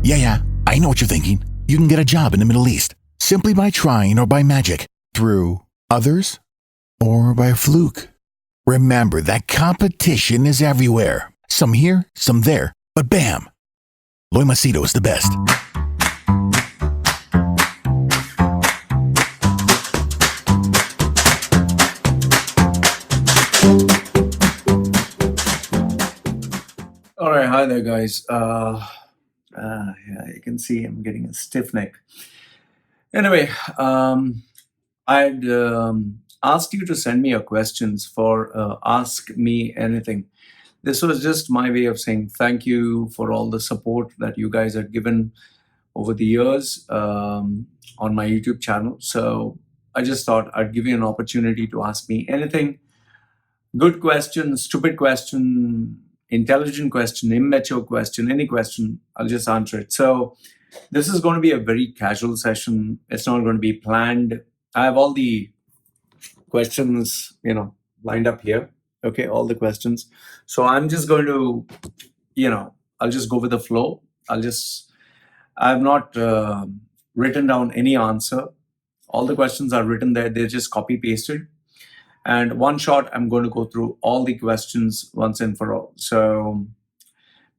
Yeah, I know what you're thinking. You can get a job in the Middle East simply by trying or by magic, through others, or by fluke. Remember that competition is everywhere. Some here, some there, but bam! Loy Machedo is the best. All right, hi there, guys. Yeah, you can see I'm getting a stiff neck. Anyway, I'd asked you to send me your questions for Ask Me Anything. This was just my way of saying thank you for all the support that you guys have given over the years on my YouTube channel. So I just thought I'd give you an opportunity to ask me anything. Good question, stupid question, intelligent question, immature question, any question, I'll just answer it. So this is going to be a very casual session. It's not going to be planned. I have all the questions, lined up here. Okay, all the questions. So I'm just going to, I'll just go with the flow. I've not written down any answer. All the questions are written there. They're just copy pasted. And one shot, I'm going to go through all the questions once and for all. So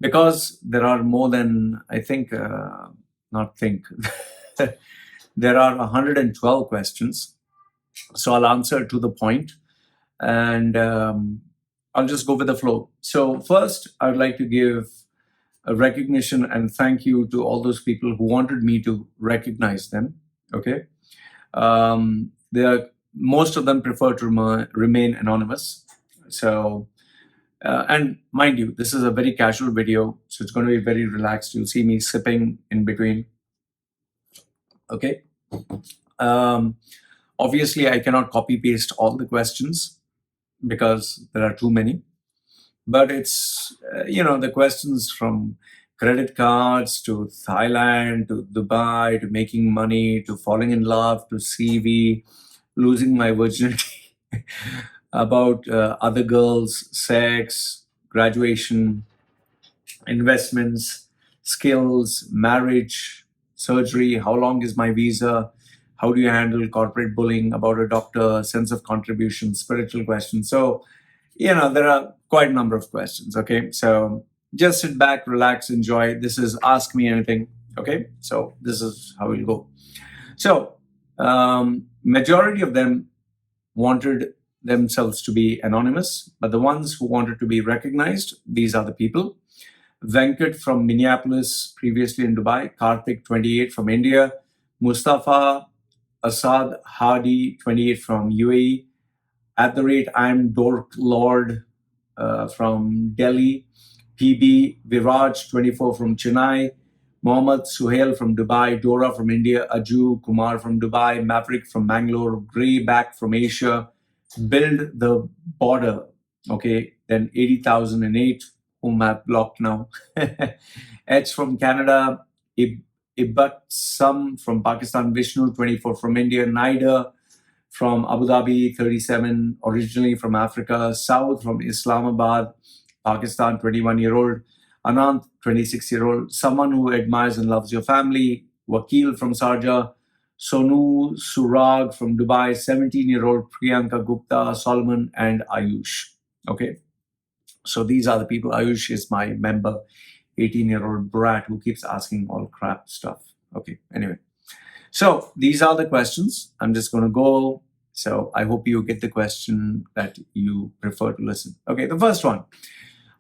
because there are more than, there are 112 questions. So I'll answer to the point, and I'll just go with the flow. So first, I'd like to give a recognition and thank you to all those people who wanted me to recognize them. Okay. Most of them prefer to remain anonymous. So, and mind you, this is a very casual video, so it's going to be very relaxed. You'll see me sipping in between. Okay. Obviously, I cannot copy paste all the questions because there are too many. But it's, the questions from credit cards to Thailand to Dubai to making money to falling in love to CV, losing my virginity, about other girls, sex, graduation, investments, skills, marriage, surgery, how long is my visa, how do you handle corporate bullying, about a doctor, sense of contribution, spiritual questions. So, there are quite a number of questions, okay? So just sit back, relax, enjoy. This is Ask Me Anything, okay? So this is how we'll go. So majority of them wanted themselves to be anonymous, but the ones who wanted to be recognized, these are the people. Venkat from Minneapolis, previously in Dubai. Karthik, 28, from India. Mustafa Asad Hadi, 28, from UAE. @I'm Dork Lord from Delhi. PB Viraj, 24, from Chennai. Mohammad Suhail from Dubai. Dora from India. Aju Kumar from Dubai. Maverick from Bangalore. Greyback from Asia. Build the Border. Okay, then 80,008, whom I've blocked now. H from Canada. Ibatsam from Pakistan. Vishnu, 24, from India. Naida from Abu Dhabi, 37, originally from Africa. South from Islamabad, Pakistan, 21-year-old. Anant, 26-year-old. Someone who admires and loves your family. Wakil from Sharjah. Sonu Surag from Dubai, 17-year-old. Priyanka Gupta, Solomon, and Ayush. Okay. So these are the people. Ayush is my member, 18-year-old brat who keeps asking all crap stuff. Okay. Anyway. So these are the questions. I'm just going to go. So I hope you get the question that you prefer to listen. Okay, the first one.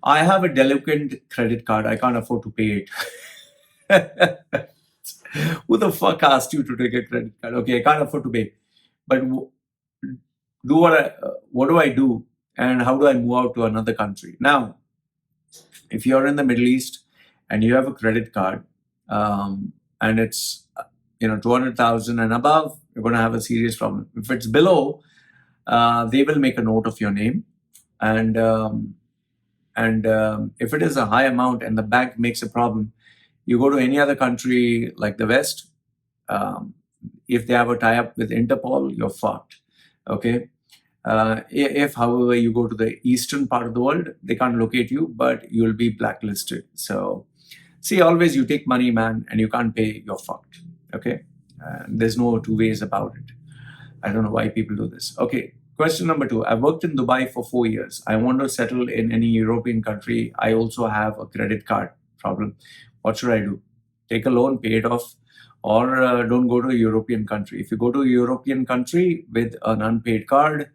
I have a delinquent credit card. I can't afford to pay it. Who the fuck asked you to take a credit card? Okay, I can't afford to pay. But what do I do? And how do I move out to another country? Now, if you're in the Middle East and you have a credit card and it's 200,000 and above, you're going to have a serious problem. If it's below, they will make a note of your name, and if it is a high amount and the bank makes a problem, you go to any other country like the West. If they have a tie-up with Interpol, you're fucked. Okay. If, however, you go to the eastern part of the world, they can't locate you, but you'll be blacklisted. So See, always you take money, man, and you can't pay, you're fucked. Okay? There's no two ways about it. I don't know why people do this. Okay, question number 2. I worked in Dubai for 4 years. I want to settle in any European country. I also have a credit card problem. What should I do? Take a loan, pay it off, or don't go to a European country. If you go to a European country with an unpaid card,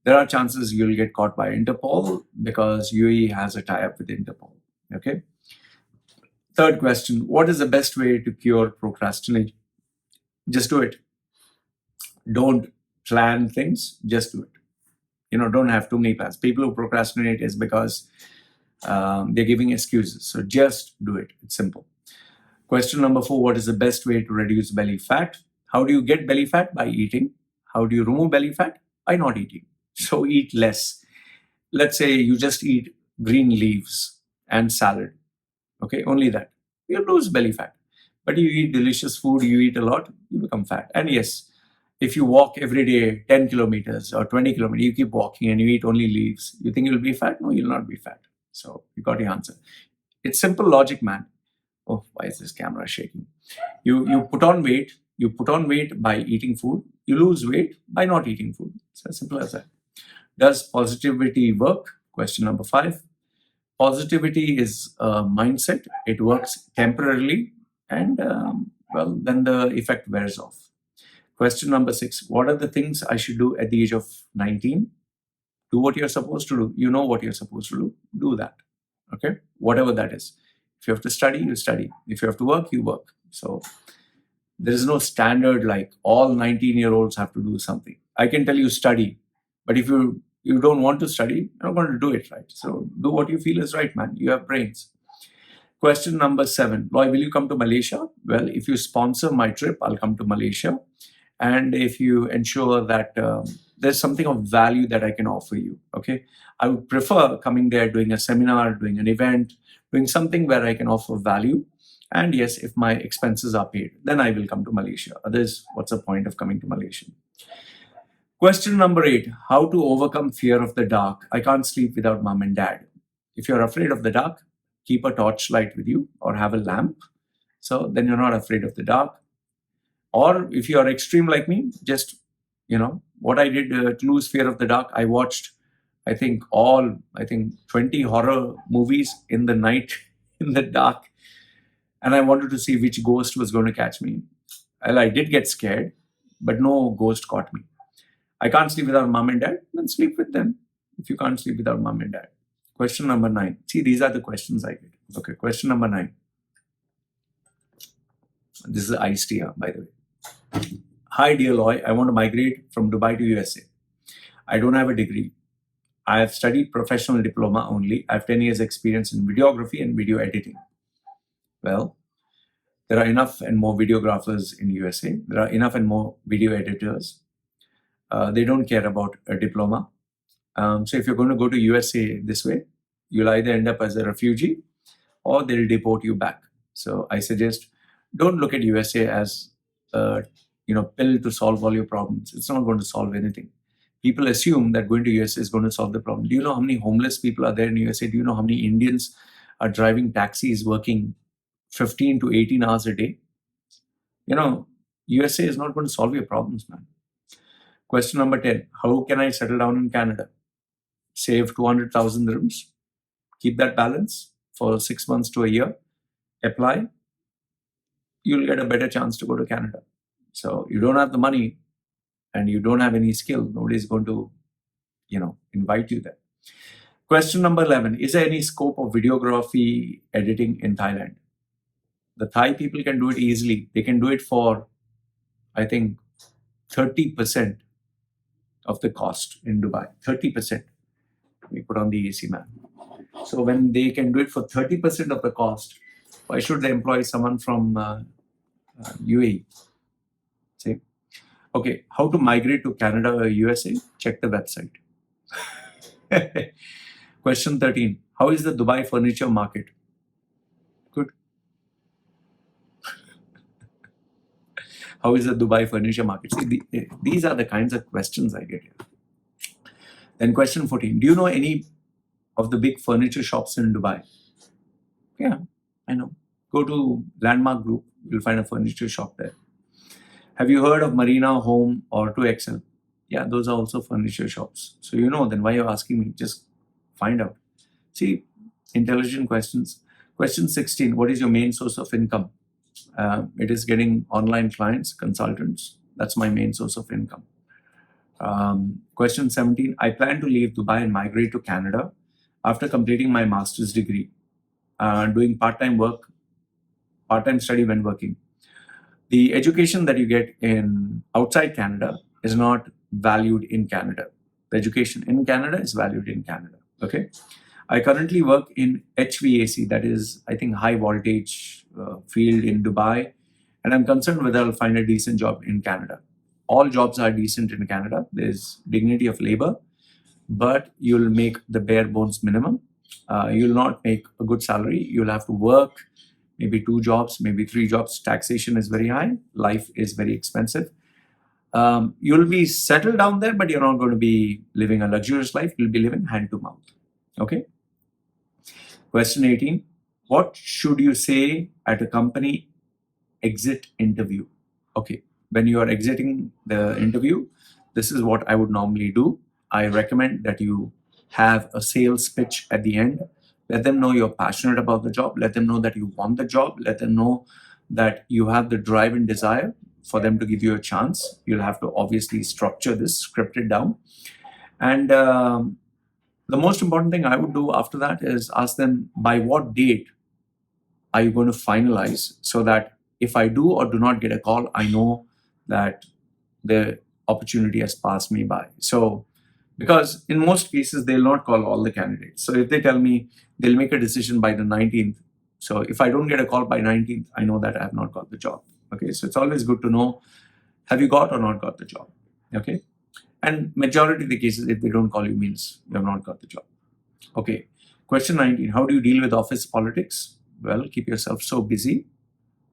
there are chances you'll get caught by Interpol because UAE has a tie-up with Interpol. Okay. Third question, what is the best way to cure procrastination? Just do it. Don't plan things, just do it. Don't have too many plans. People who procrastinate is because they're giving excuses. So just do it. It's simple. Question number 4, what is the best way to reduce belly fat? How do you get belly fat? By eating. How do you remove belly fat? By not eating. So eat less. Let's say you just eat green leaves and salad. Okay, only that. You'll lose belly fat. But you eat delicious food, you eat a lot, you become fat. And yes, if you walk every day 10 kilometers or 20 kilometers, you keep walking and you eat only leaves, you think you'll be fat? No, you'll not be fat. So you got your answer. It's simple logic, man. Oh, why is this camera shaking? You put on weight. You put on weight by eating food. You lose weight by not eating food. It's as simple as that. Does positivity work? Question number 5. Positivity is a mindset. It works temporarily and, then the effect wears off. Question number 6. What are the things I should do at the age of 19? Do what you're supposed to do. You know what you're supposed to do. Do that. Okay? Whatever that is. If you have to study, you study. If you have to work, you work. So there is no standard like all 19-year-olds have to do something. I can tell you study, but if you don't want to study, you're not going to do it, right? So do what you feel is right, man. You have brains. Question number 7. Loy, will you come to Malaysia? Well, if you sponsor my trip, I'll come to Malaysia. And if you ensure that there's something of value that I can offer you, okay? I would prefer coming there, doing a seminar, doing an event, doing something where I can offer value. And yes, if my expenses are paid, then I will come to Malaysia. Otherwise, what's the point of coming to Malaysia? Question number 8, how to overcome fear of the dark? I can't sleep without mom and dad. If you're afraid of the dark, keep a torchlight with you or have a lamp. So then you're not afraid of the dark. Or if you're extreme like me, just, what I did to lose fear of the dark, I watched, I think 20 horror movies in the night, in the dark. And I wanted to see which ghost was going to catch me. Well, I did get scared, but no ghost caught me. I can't sleep without mom and dad, then sleep with them if you can't sleep without mom and dad. Question number 9. See, these are the questions I get. Okay, question number 9. This is iced tea, by the way. Hi, dear Loy. I want to migrate from Dubai to USA. I don't have a degree. I have studied professional diploma only. I have 10 years experience in videography and video editing. Well, there are enough and more videographers in USA. There are enough and more video editors. They don't care about a diploma. So if you're going to go to USA this way, you'll either end up as a refugee or they'll deport you back. So I suggest don't look at USA as a pill to solve all your problems. It's not going to solve anything. People assume that going to USA is going to solve the problem. Do you know how many homeless people are there in USA? Do you know how many Indians are driving taxis, working 15 to 18 hours a day? USA is not going to solve your problems, man. Question number 10. How can I settle down in Canada? Save 200,000 dirhams. Keep that balance for 6 months to a year. Apply. You'll get a better chance to go to Canada. So you don't have the money and you don't have any skill. Nobody's going to, invite you there. Question number 11. Is there any scope of videography editing in Thailand? The Thai people can do it easily. They can do it for, I think, 30% of the cost in Dubai. 30%. We put on the AC, man. So when they can do it for 30% of the cost, why should they employ someone from UAE? See? Okay, how to migrate to Canada or USA? Check the website. Question 13. How is the Dubai furniture market? Good. How is the Dubai furniture market? See, these are the kinds of questions I get here. Then question 14. Do you know any of the big furniture shops in Dubai? Yeah, I know. Go to Landmark Group, you'll find a furniture shop there. Have you heard of Marina Home or 2XL? Yeah, those are also furniture shops. So then why you're asking me? Just find out. See, intelligent questions. Question 16, what is your main source of income? It is getting online clients, consultants. That's my main source of income. Question 17, I plan to leave Dubai and migrate to Canada after completing my master's degree, doing part-time study when working. The education that you get outside Canada is not valued in Canada. The education in Canada is valued in Canada. Okay. I currently work in HVAC, that is, I think, high voltage field in Dubai, and I'm concerned whether I'll find a decent job in Canada. All jobs are decent in Canada. There's dignity of labor, but you'll make the bare bones minimum. You'll not make a good salary. You'll have to work maybe 2 jobs, maybe 3 jobs. Taxation is very high. Life is very expensive. You'll be settled down there, but you're not going to be living a luxurious life. You'll be living hand to mouth. Okay. Question 18. What should you say at a company exit interview? Okay. When you are exiting the interview, this is what I would normally do. I recommend that you have a sales pitch at the end. Let them know you're passionate about the job. Let them know that you want the job. Let them know that you have the drive and desire for them to give you a chance. You'll have to obviously structure this, script it down. And the most important thing I would do after that is ask them, by what date are you going to finalize, so that if I do or do not get a call, I know that the opportunity has passed me by. So, because in most cases, they'll not call all the candidates. So if they tell me they'll make a decision by the 19th, so if I don't get a call by 19th, I know that I have not got the job. Okay, so it's always good to know, have you got or not got the job? Okay, and majority of the cases, if they don't call you, means you have not got the job. Okay, question 19, how do you deal with office politics? Well, keep yourself so busy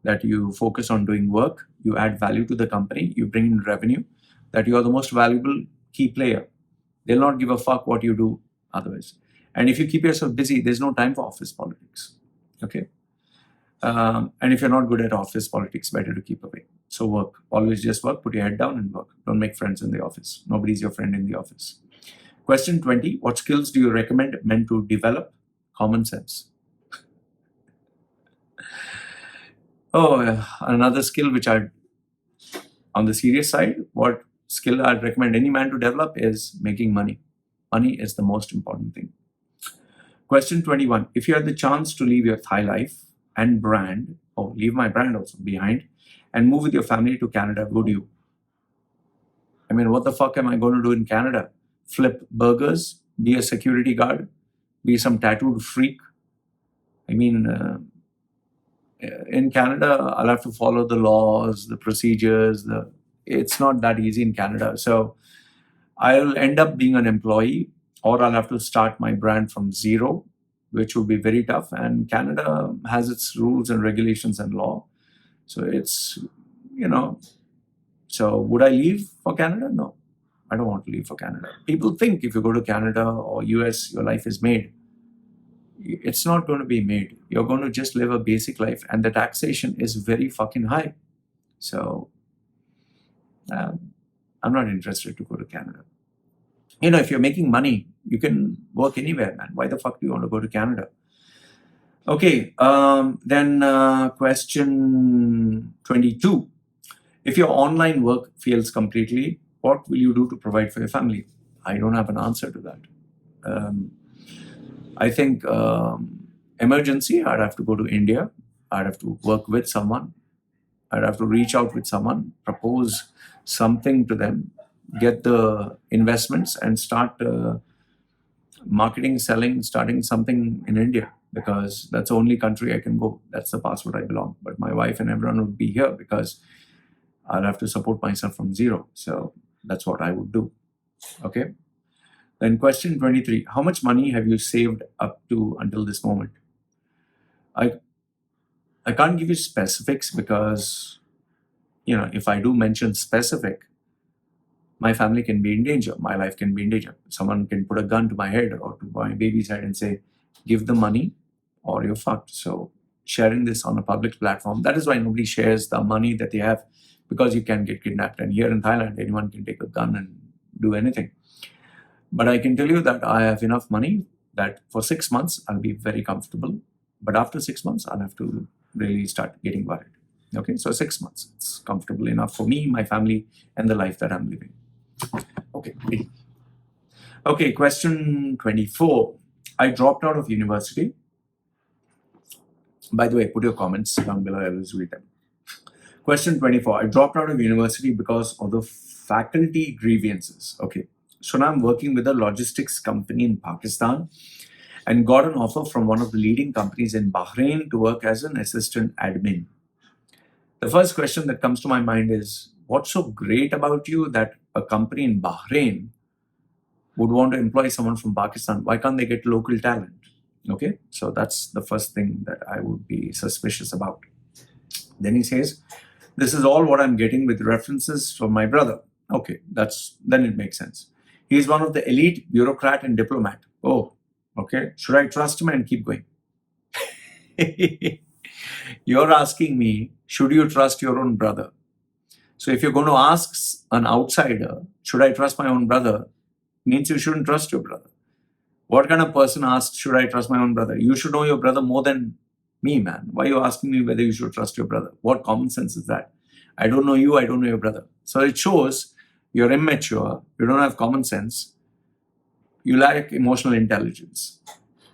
that you focus on doing work, you add value to the company, you bring in revenue, that you are the most valuable key player. They'll not give a fuck what you do otherwise. And if you keep yourself busy, there's no time for office politics. Okay. And if you're not good at office politics, better to keep away. So work. Always just work. Put your head down and work. Don't make friends in the office. Nobody's your friend in the office. Question 20. What skills do you recommend men to develop? Common sense. Another skill which on the serious side, what skill I'd recommend any man to develop is making money. Money is the most important thing. Question 21. If you had the chance to leave your Thai life and brand, or leave my brand also behind, and move with your family to Canada, would you? I mean, what the fuck am I going to do in Canada? Flip burgers? Be a security guard? Be some tattooed freak? I mean, in Canada, I'll have to follow the laws, the procedures. It's not that easy in Canada. So I'll end up being an employee, or I'll have to start my brand from zero, which would be very tough. And Canada has its rules and regulations and law. So it's, so would I leave for Canada? No, I don't want to leave for Canada. People think if you go to Canada or US, your life is made. It's not going to be made. You're going to just live a basic life, and the taxation is very fucking high. So I'm not interested to go to Canada. If you're making money, you can work anywhere, man. Why the fuck do you want to go to Canada? Okay, then question 22. If your online work fails completely, what will you do to provide for your family? I don't have an answer to that. I think emergency, I'd have to go to India. I'd have to work with someone. I'd have to reach out with someone, propose something to them, get the investments, and start marketing, selling, starting something in India, because that's the only country I can go. That's the passport I belong. But my wife and everyone would be here because I'll have to support myself from zero. So that's what I would do. Okay. Then question 23, how much money have you saved up to until this moment? I can't give you specifics because, if I do mention specific, my family can be in danger. My life can be in danger. Someone can put a gun to my head or to my baby's head and say, give the money or you're fucked. So sharing this on a public platform. That is why nobody shares the money that they have, because you can get kidnapped. And here in Thailand, anyone can take a gun and do anything. But I can tell you that I have enough money that for 6 months, I'll be very comfortable. But after 6 months, I'll have to really start getting worried. Okay, so 6 months, it's comfortable enough for me, my family, and the life that I'm living. Okay, okay, question 24. I dropped out of university. By the way, put your comments down below, I will read them. Question 24. I dropped out of university because of the faculty grievances. Okay, so now I'm working with a logistics company in Pakistan and got an offer from one of the leading companies in Bahrain to work as an assistant admin. The first question that comes to my mind is, what's so great about you that a company in Bahrain would want to employ someone from Pakistan? Why can't they get local talent? Okay, so that's the first thing that I would be suspicious about. Then he says, this is all what I'm getting with references from my brother. Okay, then it makes sense. He's one of the elite bureaucrat and diplomat. Oh, okay. Should I trust him and keep going? You're asking me, should you trust your own brother? So if you're going to ask an outsider, should I trust my own brother? Means you shouldn't trust your brother. What kind of person asks, should I trust my own brother? You should know your brother more than me, man. Why are you asking me whether you should trust your brother? What common sense is that? I don't know you, I don't know your brother. So it shows you're immature, you don't have common sense, you lack emotional intelligence.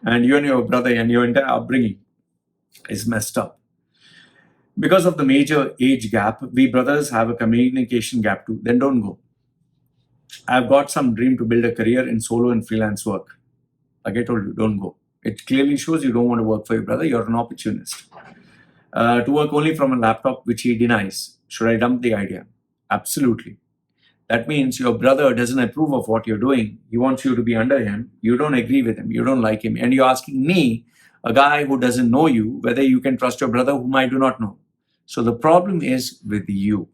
And you and your brother and your entire upbringing is messed up. Because of the major age gap, we brothers have a communication gap too. Then don't go. I've got some dream to build a career in solo and freelance work. Like I told you, don't go. It clearly shows you don't want to work for your brother. You're an opportunist. To work only from a laptop, which he denies. Should I dump the idea? Absolutely. That means your brother doesn't approve of what you're doing. He wants you to be under him. You don't agree with him. You don't like him. And you're asking me, a guy who doesn't know you, whether you can trust your brother whom I do not know. So the problem is with you,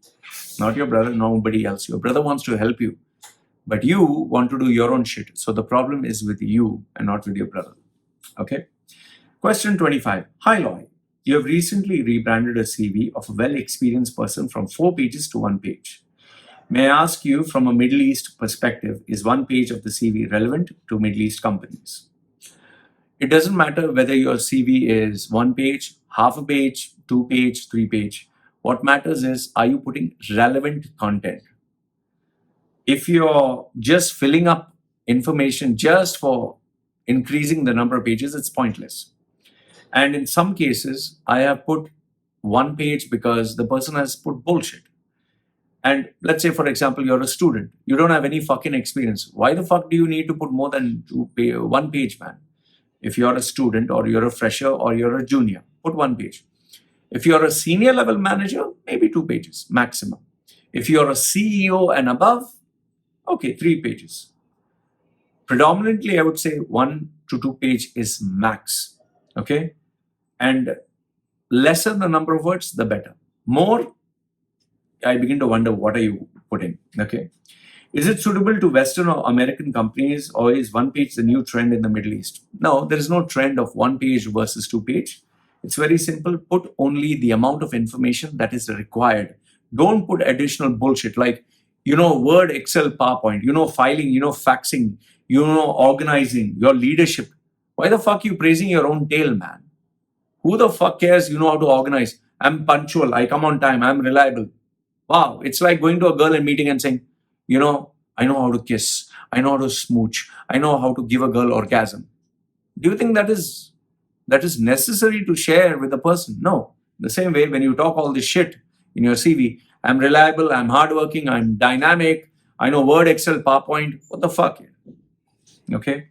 not your brother, nobody else. Your brother wants to help you, but you want to do your own shit. So the problem is with you and not with your brother. Okay. Question 25. Hi, Loy. You have recently rebranded a CV of a well-experienced person from 4 pages to 1 page. May I ask you, from a Middle East perspective, is 1 page of the CV relevant to Middle East companies? It doesn't matter whether your CV is 1 page, half a page, 2 page, 3 page. What matters is, are you putting relevant content? If you're just filling up information just for increasing the number of pages, it's pointless. And in some cases, I have put 1 page because the person has put bullshit. And let's say, for example, you're a student. You don't have any fucking experience. Why the fuck do you need to put more than 1 page, man? If you're a student or you're a fresher or you're a junior, put 1 page. If you're a senior level manager, maybe 2 pages maximum. If you're a CEO and above, okay, 3 pages. Predominantly, I would say 1 to 2 page is max. Okay. And lesser the number of words, the better. More, I begin to wonder, what are you putting? Okay. Is it suitable to Western or American companies, or is 1 page the new trend in the Middle East? No, there is no trend of 1 page versus 2 page. It's very simple. Put only the amount of information that is required. Don't put additional bullshit like, Word, Excel, PowerPoint, filing, faxing, organizing, your leadership. Why the fuck are you praising your own tail, man? Who the fuck cares you know how to organize? I'm punctual. I come on time. I'm reliable. Wow. It's like going to a girl and meeting and saying, I know how to kiss. I know how to smooch. I know how to give a girl orgasm. Do you think that is necessary to share with the person? No. The same way, when you talk all this shit in your CV, I'm reliable, I'm hardworking, I'm dynamic, I know Word, Excel, PowerPoint. What the fuck? Okay.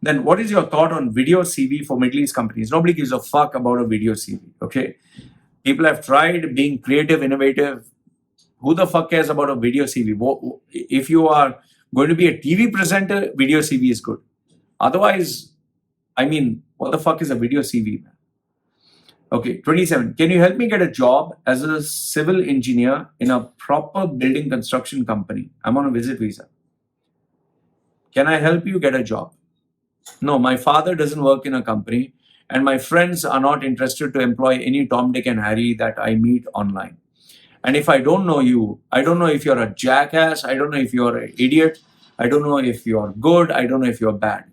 Then what is your thought on video CV for Middle East companies? Nobody gives a fuck about a video CV. Okay. People have tried being creative, innovative. Who the fuck cares about a video CV? If you are going to be a TV presenter, video CV is good. Otherwise, what the fuck is a video CV, man? Okay, 27. Can you help me get a job as a civil engineer in a proper building construction company? I'm on a visit visa. Can I help you get a job? No, my father doesn't work in a company And my friends are not interested to employ any Tom, Dick, and Harry that I meet online. And if I don't know you, I don't know if you're a jackass, I don't know if you're an idiot, I don't know if you're good, I don't know if you're bad.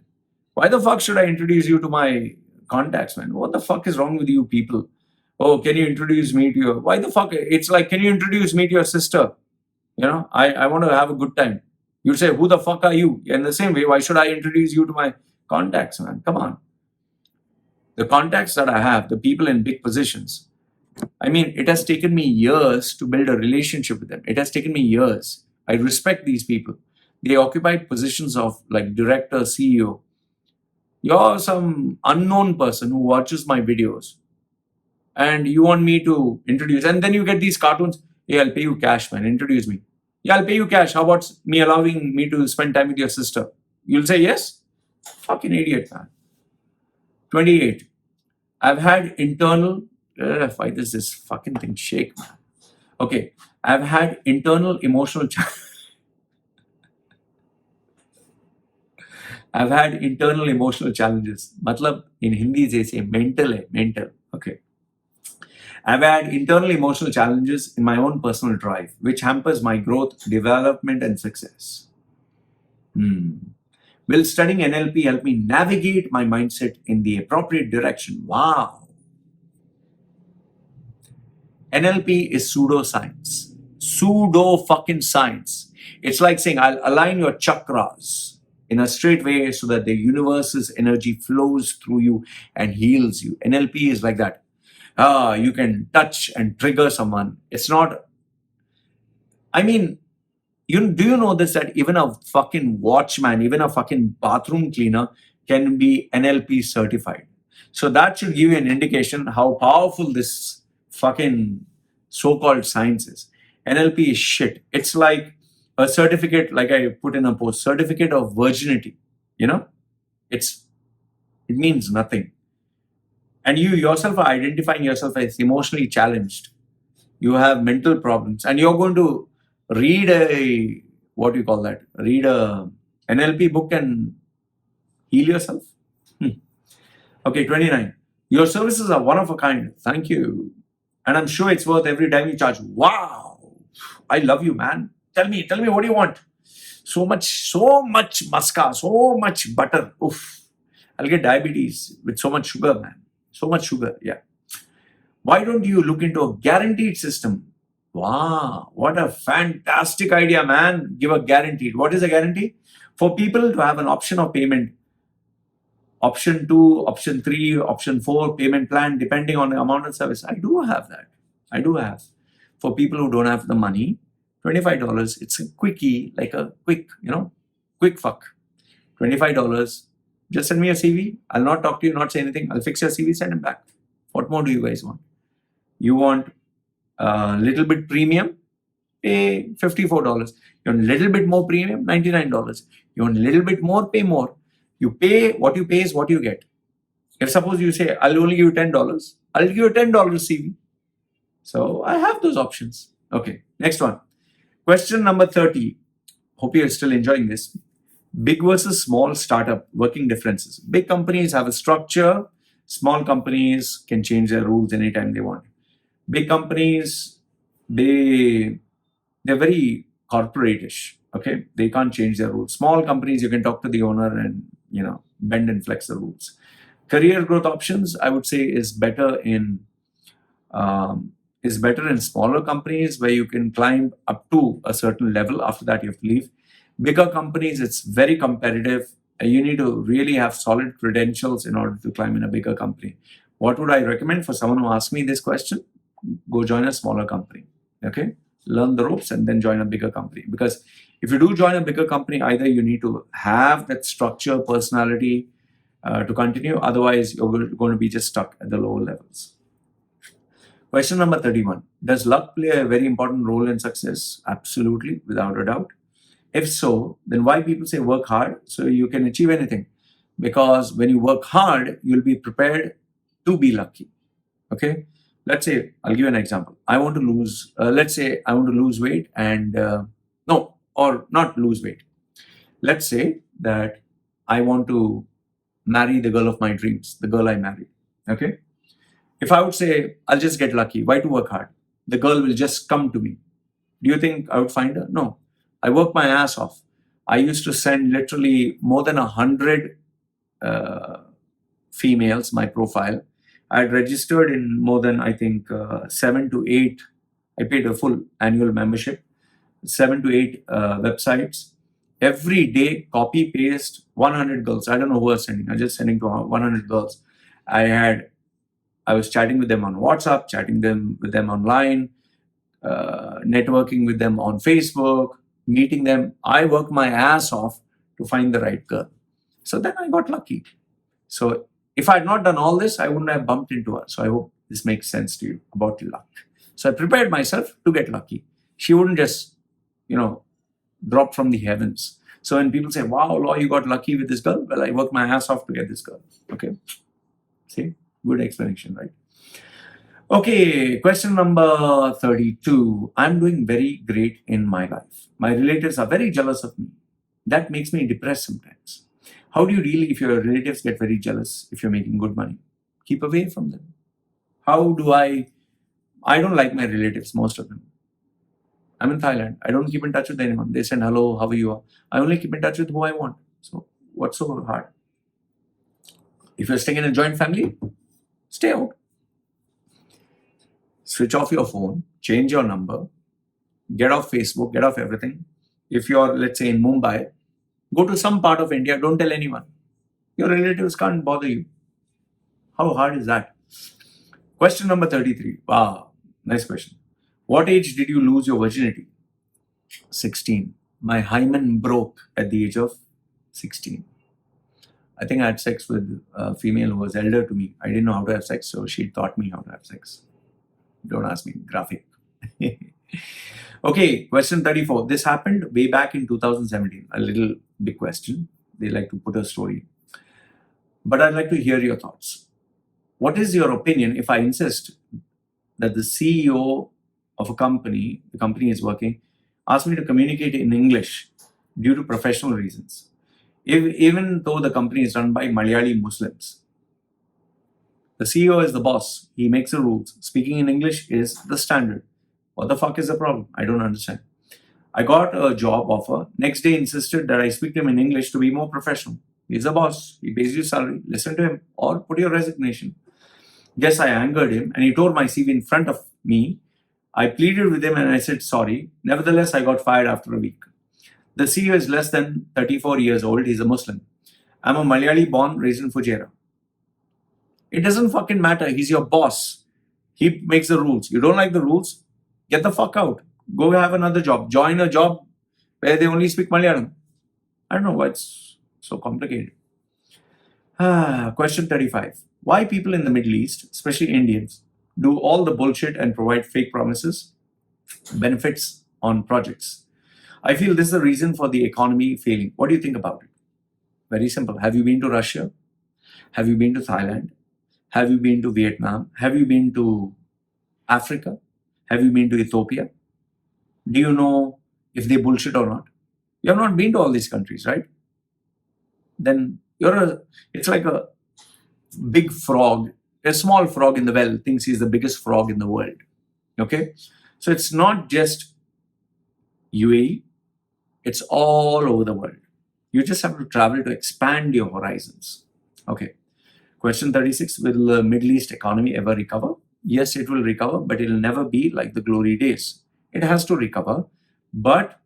Why the fuck should I introduce you to my contacts, man? What the fuck is wrong with you people? Oh, can you introduce me to your... Why the fuck? It's like, can you introduce me to your sister? I want to have a good time. You'd say, who the fuck are you? In the same way, why should I introduce you to my contacts, man? Come on. The contacts that I have, the people in big positions, I mean, it has taken me years to build a relationship with them. It has taken me years. I respect these people. They occupied positions of like director, CEO. You're some unknown person who watches my videos and you want me to introduce, and then you get these cartoons. Hey, I'll pay you cash, man. Introduce me. Yeah, I'll pay you cash. How about me allowing me to spend time with your sister? You'll say yes? Fucking idiot, man. 28. I've had internal... why does this fucking thing shake, man? Okay. I've had internal emotional... I've had internal emotional challenges. Matlab, in Hindi, they say mental hai, mental. Okay. I've had internal emotional challenges in my own personal drive, which hampers my growth, development, and success. Will studying NLP help me navigate my mindset in the appropriate direction? Wow. NLP is pseudoscience. Pseudo fucking science. It's like saying, I'll align your chakras in a straight way so that the universe's energy flows through you and heals you. NLP is like that. You can touch and trigger someone. It's not... I mean, do you know this, that even a fucking watchman, even a fucking bathroom cleaner can be NLP certified? So that should give you an indication how powerful this fucking so-called science is. NLP is shit. It's like a certificate, like I put in a post, certificate of virginity. It means nothing. And you yourself are identifying yourself as emotionally challenged. You have mental problems, and you're going to read read a NLP book and heal yourself. Okay, 29. Your services are one of a kind. Thank you. And I'm sure it's worth every dime you charge. Wow. I love you, man. Tell me, what do you want? So much masca, so much butter. Oof. I'll get diabetes with so much sugar, man. So much sugar, yeah. Why don't you look into a guaranteed system? Wow, what a fantastic idea, man. Give a guaranteed. What is a guarantee? For people to have an option of payment. Option 2, option 3, option 4 payment plan, depending on the amount of service. I do have that. I do have. For people who don't have the money, $25. It's a quickie, like a quick fuck. $25. Just send me a CV. I'll not talk to you, not say anything. I'll fix your CV, send it back. What more do you guys want? You want a little bit premium? Pay $54. You want a little bit more premium? $99. You want a little bit more? Pay more. You pay, what you pay is what you get. If suppose you say, I'll only give you $10, I'll give you a $10 CV. So I have those options. Okay, next one. Question number 30. Hope you're still enjoying this. Big versus small startup, working differences. Big companies have a structure. Small companies can change their rules anytime they want. Big companies, they're very corporate-ish. Okay, they can't change their rules. Small companies, you can talk to the owner and bend and flex the rules. Career growth options, I would say, is better in smaller companies where you can climb up to a certain level. After that, you have to leave. Bigger companies, it's very competitive. You need to really have solid credentials in order to climb in a bigger company. What would I recommend for someone who asks me this question? Go join a smaller company. Okay, learn the ropes and then join a bigger company. Because if you do join a bigger company, either you need to have that structure, personality to continue. Otherwise, you're going to be just stuck at the lower levels. Question number 31. Does luck play a very important role in success? Absolutely, without a doubt. If so, then why people say work hard so you can achieve anything? Because when you work hard, you'll be prepared to be lucky. Okay? Let's say, I'll give you an example. Let's say I want to lose weight and, not lose weight. Let's say that I want to marry the girl of my dreams, the girl I married. Okay. If I would say, I'll just get lucky, why to work hard? The girl will just come to me. Do you think I would find her? No. I work my ass off. I used to send literally more than 100 females my profile. I had registered in more than, I think, 7 to 8. I paid a full annual membership, 7 to 8 websites. Every day, copy paste 100 girls. I don't know who I was sending. I was just sending to 100 girls. I was chatting with them on WhatsApp, chatting with them online, networking with them on Facebook, meeting them. I worked my ass off to find the right girl. So then I got lucky. So if I had not done all this, I wouldn't have bumped into her. So I hope this makes sense to you about luck. So I prepared myself to get lucky. She wouldn't just, drop from the heavens. So when people say, wow, Loy, you got lucky with this girl. Well, I worked my ass off to get this girl. Okay. See, good explanation, right? Okay, question number 32. I'm doing very great in my life. My relatives are very jealous of me. That makes me depressed sometimes. How do you deal if your relatives get very jealous if you're making good money? Keep away from them. How do I don't like my relatives, most of them. I'm in Thailand. I don't keep in touch with anyone. They send hello, how are you? I only keep in touch with who I want. So what's so hard? If you're staying in a joint family, stay out. Switch off your phone, change your number, get off Facebook, get off everything. If you're, let's say, in Mumbai, go to some part of India, don't tell anyone. Your relatives can't bother you. How hard is that? Question number 33. Wow, nice question. What age did you lose your virginity? 16. My hymen broke at the age of 16. I think I had sex with a female who was elder to me. I didn't know how to have sex, so she taught me how to have sex. Don't ask me, graphic. Okay, question 34. This happened way back in 2017. A little big question. They like to put a story. But I'd like to hear your thoughts. What is your opinion if I insist that the CEO of a company, the company is working, asks me to communicate in English due to professional reasons, even though the company is run by Malayali Muslims? The CEO is the boss. He makes the rules. Speaking in English is the standard. What the fuck is the problem? I don't understand. I got a job offer. Next day insisted that I speak to him in English to be more professional. He's the boss. He pays you salary. Listen to him or put your resignation. Guess I angered him and he tore my CV in front of me. I pleaded with him and I said sorry. Nevertheless, I got fired after a week. The CEO is less than 34 years old. He's a Muslim. I'm a Malayali born, raised in Fujairah. It doesn't fucking matter. He's your boss. He makes the rules. You don't like the rules? Get the fuck out. Go have another job. Join a job where they only speak Malayalam. I don't know why it's so complicated. Question 35. Why people in the Middle East, especially Indians, do all the bullshit and provide fake promises, benefits on projects? I feel this is the reason for the economy failing. What do you think about it? Very simple. Have you been to Russia? Have you been to Thailand? Have you been to Vietnam? Have you been to Africa? Have you been to Ethiopia? Do you know if they bullshit or not? You have not been to all these countries, right? Then it's like a big frog, a small frog in the well thinks he's the biggest frog in the world. Okay? So it's not just UAE, it's all over the world. You just have to travel to expand your horizons. Okay. Question 36. Will the Middle East economy ever recover? Yes, it will recover, but it will never be like the glory days. It has to recover, but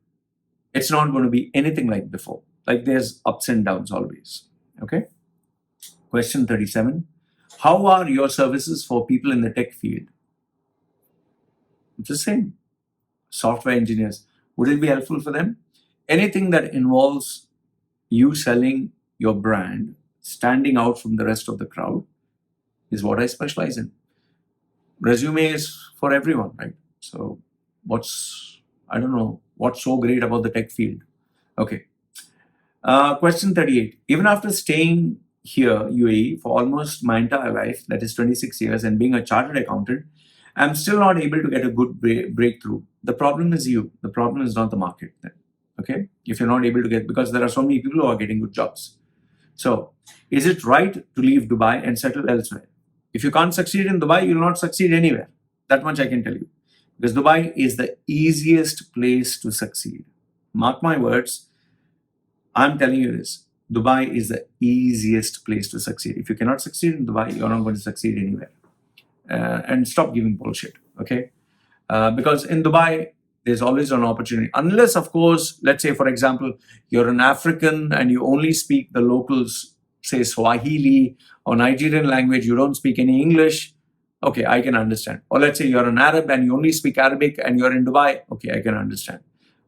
it's not going to be anything like before. Like there's ups and downs always. Okay. Question 37. How are your services for people in the tech field? It's the same. Software engineers. Would it be helpful for them? Anything that involves you selling your brand, standing out from the rest of the crowd, is what I specialize in. Resume is for everyone, right? So what's so great about the tech field? Okay. Question 38. Even after staying here, UAE, for almost my entire life, that is 26 years, and being a chartered accountant, I'm still not able to get a good breakthrough. The problem is you. The problem is not the market then. Okay? If you're not able to get, because there are so many people who are getting good jobs. So, is it right to leave Dubai and settle elsewhere? If you can't succeed in Dubai, you'll not succeed anywhere. That much I can tell you. Because Dubai is the easiest place to succeed. Mark my words, I'm telling you this. Dubai is the easiest place to succeed. If you cannot succeed in Dubai, you're not going to succeed anywhere. And stop giving bullshit, okay? Because in Dubai, there's always an opportunity. Unless, of course, let's say, for example, you're an African and you only speak the locals, say Swahili or Nigerian language, you don't speak any English, okay, I can understand. Or let's say you're an Arab and you only speak Arabic and you're in Dubai, okay, I can understand.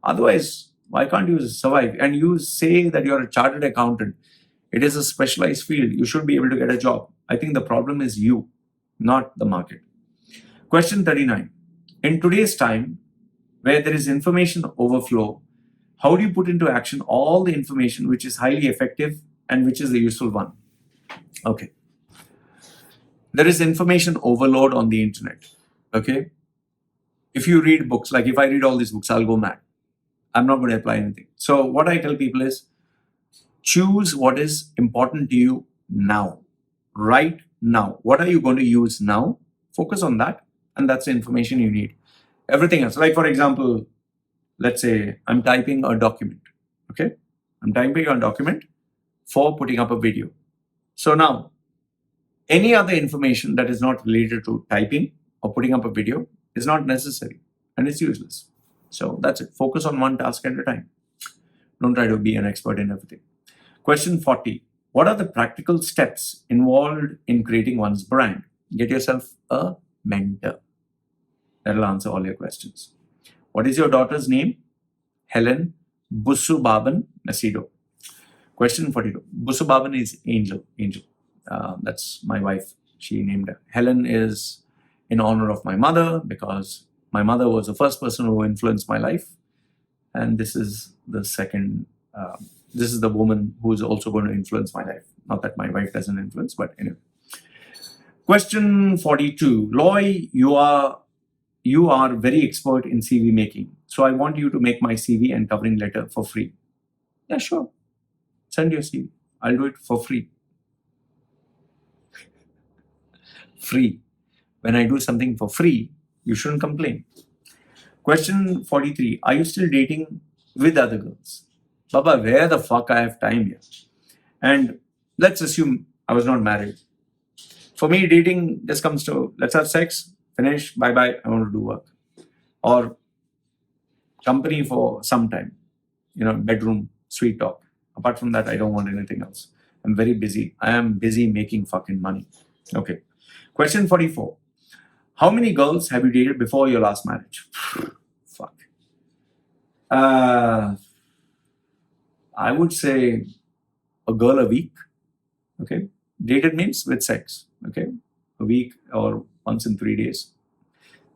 Otherwise, why can't you survive? And you say that you're a chartered accountant. It is a specialized field. You should be able to get a job. I think the problem is you, not the market. Question 39. In today's time, where there is information overflow, how do you put into action all the information which is highly effective and which is the useful one? Okay. There is information overload on the internet. Okay. If you read books, like if I read all these books, I'll go mad. I'm not going to apply anything. So what I tell people is, choose what is important to you now, right now. What are you going to use now? Focus on that. And that's the information you need. Everything else, like for example, let's say I'm typing a document. Okay. I'm typing a document for putting up a video. So now, any other information that is not related to typing or putting up a video is not necessary and it's useless. So that's it. Focus on one task at a time. Don't try to be an expert in everything. Question 40. What are the practical steps involved in creating one's brand? Get yourself a mentor. That'll answer all your questions. What is your daughter's name? Helen Busubaban Machedo. Question 42. Busubaban is Angel. That's my wife. She named her. Helen is in honor of my mother because my mother was the first person who influenced my life. And this is the second, this is the woman who is also going to influence my life. Not that my wife doesn't influence, but anyway. Question 42. Loy, you are very expert in CV making. So I want you to make my CV and covering letter for free. Yeah, sure. Send your CV. I'll do it for free. Free. When I do something for free, you shouldn't complain. Question 43. Are you still dating with other girls? Baba, where the fuck I have time here? And let's assume I was not married. For me, dating just comes to, let's have sex, finish, bye-bye, I want to do work. Or company for some time, bedroom, sweet talk. Apart from that, I don't want anything else. I'm very busy. I am busy making fucking money. Okay. Question 44. How many girls have you dated before your last marriage? Fuck. I would say a girl a week. Okay. Dated means with sex. Okay. A week or once in 3 days.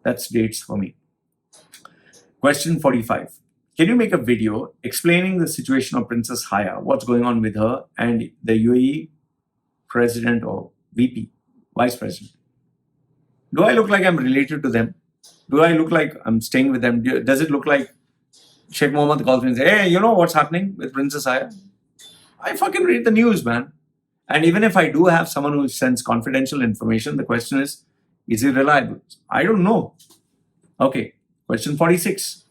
That's dates for me. Question 45. Can you make a video explaining the situation of Princess Haya, what's going on with her and the UAE president or VP, vice president? Do I look like I'm related to them? Do I look like I'm staying with them? Does it look like Sheikh Mohammed calls me and says, hey, you know what's happening with Princess Haya? I fucking read the news, man. And even if I do have someone who sends confidential information, the question is it reliable? I don't know. Okay, question 46.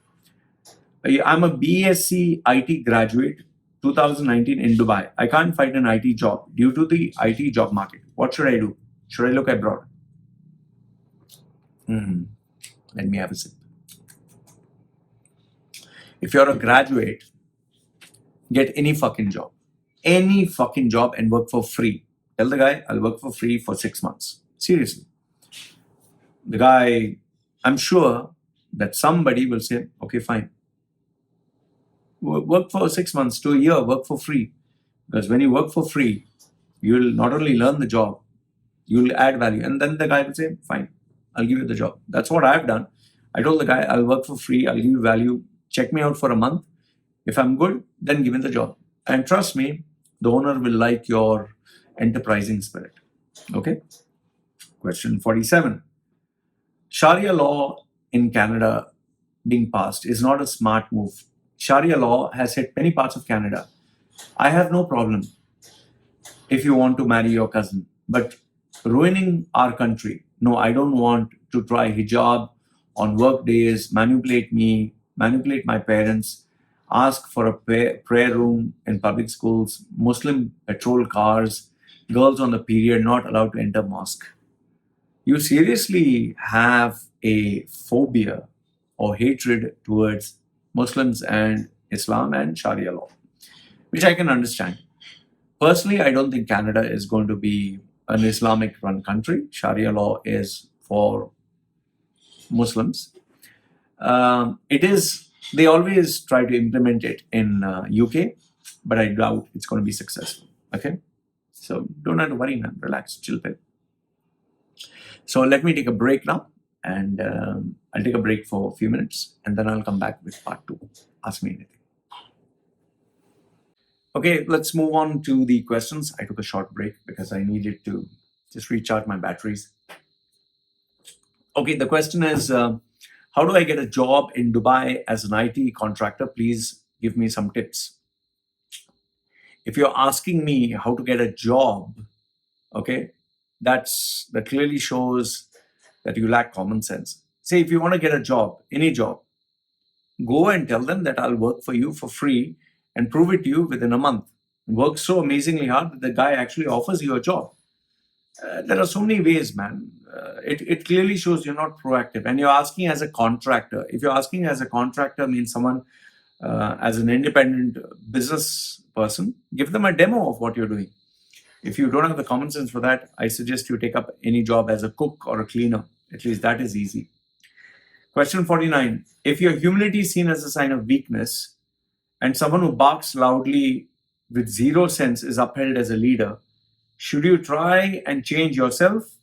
I'm a BSc IT graduate, 2019 in Dubai. I can't find an IT job due to the IT job market. What should I do? Should I look abroad? Let me have a sip. If you're a graduate, get any fucking job. Any fucking job and work for free. Tell the guy, I'll work for free for 6 months. Seriously. The guy, I'm sure that somebody will say, okay, fine. Work for 6 months to a year, work for free. Because when you work for free, you'll not only learn the job, you'll add value. And then the guy will say, fine, I'll give you the job. That's what I've done. I told the guy, I'll work for free, I'll give you value, check me out for a month. If I'm good, then give me the job. And trust me, the owner will like your enterprising spirit. Okay? Question 47. Sharia law in Canada being passed is not a smart move. Sharia law has hit many parts of Canada. I have no problem if you want to marry your cousin. But ruining our country. No, I don't want to try hijab on work days, manipulate me, manipulate my parents, ask for a prayer room in public schools, Muslim patrol cars, girls on the period not allowed to enter mosque. You seriously have a phobia or hatred towards Muslims and Islam and Sharia law, which I can understand. Personally, I don't think Canada is going to be an Islamic run country. Sharia law is for Muslims. It is, they always try to implement it in UK, but I doubt it's going to be successful. Okay. So don't have to worry, man. Relax, chill, pill. So let me take a break now, and I'll take a break for a few minutes, and then I'll come back with part 2. Ask me anything. Okay, let's move on to the questions. I took a short break because I needed to just recharge my batteries. Okay, the question is, how do I get a job in Dubai as an IT contractor? Please give me some tips. If you're asking me how to get a job, okay, that clearly shows that you lack common sense. Say, if you want to get a job, any job, go and tell them that I'll work for you for free and prove it to you within a month. Work so amazingly hard that the guy actually offers you a job. There are so many ways, man. It clearly shows you're not proactive, and you're asking as a contractor. If you're asking as a contractor, means someone as an independent business person, give them a demo of what you're doing. If you don't have the common sense for that, I suggest you take up any job as a cook or a cleaner. At least that is easy. Question 49. If your humility is seen as a sign of weakness, and someone who barks loudly with zero sense is upheld as a leader, should you try and change yourself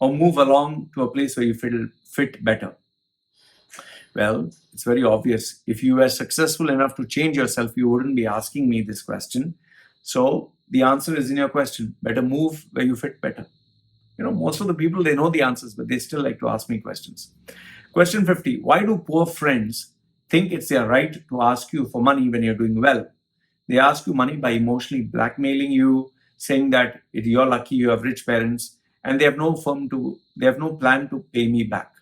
or move along to a place where you fit better? Well, it's very obvious. If you were successful enough to change yourself, you wouldn't be asking me this question. So the answer is in your question. Better move where you fit better. You know, most of the people, they know the answers, but they still like to ask me questions. Question 50. Why do poor friends think it's their right to ask you for money when you're doing well? They ask you money by emotionally blackmailing you, saying that you're lucky, you have rich parents, and they have no plan to pay me back.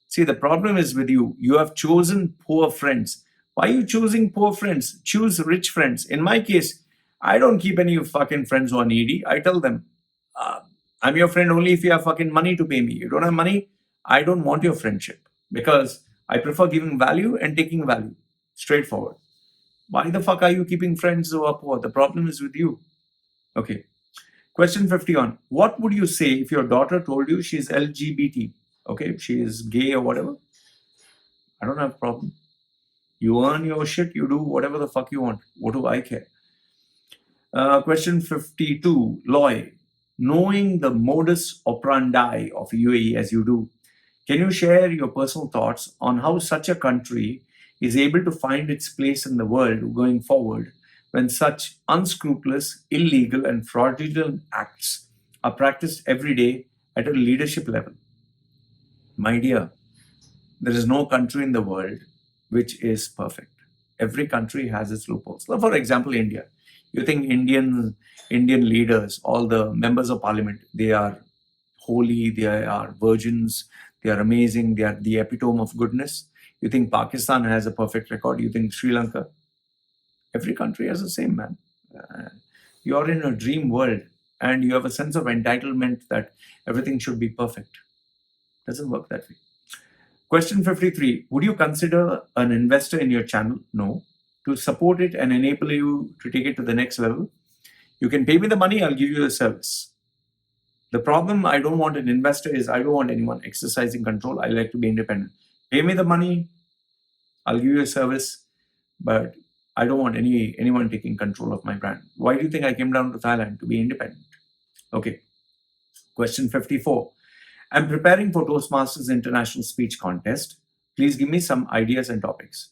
See, the problem is with you. You have chosen poor friends. Why are you choosing poor friends? Choose rich friends. In my case, I don't keep any fucking friends who are needy. I tell them, I'm your friend only if you have fucking money to pay me. You don't have money, I don't want your friendship, because I prefer giving value and taking value. Straightforward. Why the fuck are you keeping friends who are poor? The problem is with you. Okay. Question 51. What would you say if your daughter told you she's LGBT? Okay, she is gay or whatever. I don't have a problem. You earn your shit, you do whatever the fuck you want. What do I care? Question 52. Loy, knowing the modus operandi of UAE as you do, can you share your personal thoughts on how such a country is able to find its place in the world going forward when such unscrupulous, illegal, and fraudulent acts are practiced every day at a leadership level? My dear, there is no country in the world which is perfect. Every country has its loopholes. For example, India. You think Indian leaders, all the members of parliament, they are holy, they are virgins, they are amazing, they are the epitome of goodness? You think Pakistan has a perfect record? You think Sri Lanka? Every country has the same, man. You're in a dream world and you have a sense of entitlement that everything should be perfect. Doesn't work that way. Question 53. Would you consider an investor in your channel? No. To support it and enable you to take it to the next level, you can pay me the money, I'll give you the service. The problem I don't want an investor is I don't want anyone exercising control. I like to be independent. Pay me the money, I'll give you a service, but I don't want anyone taking control of my brand. Why do you think I came down to Thailand? To be independent. Okay. Question 54. I'm preparing for Toastmasters International Speech Contest. Please give me some ideas and topics.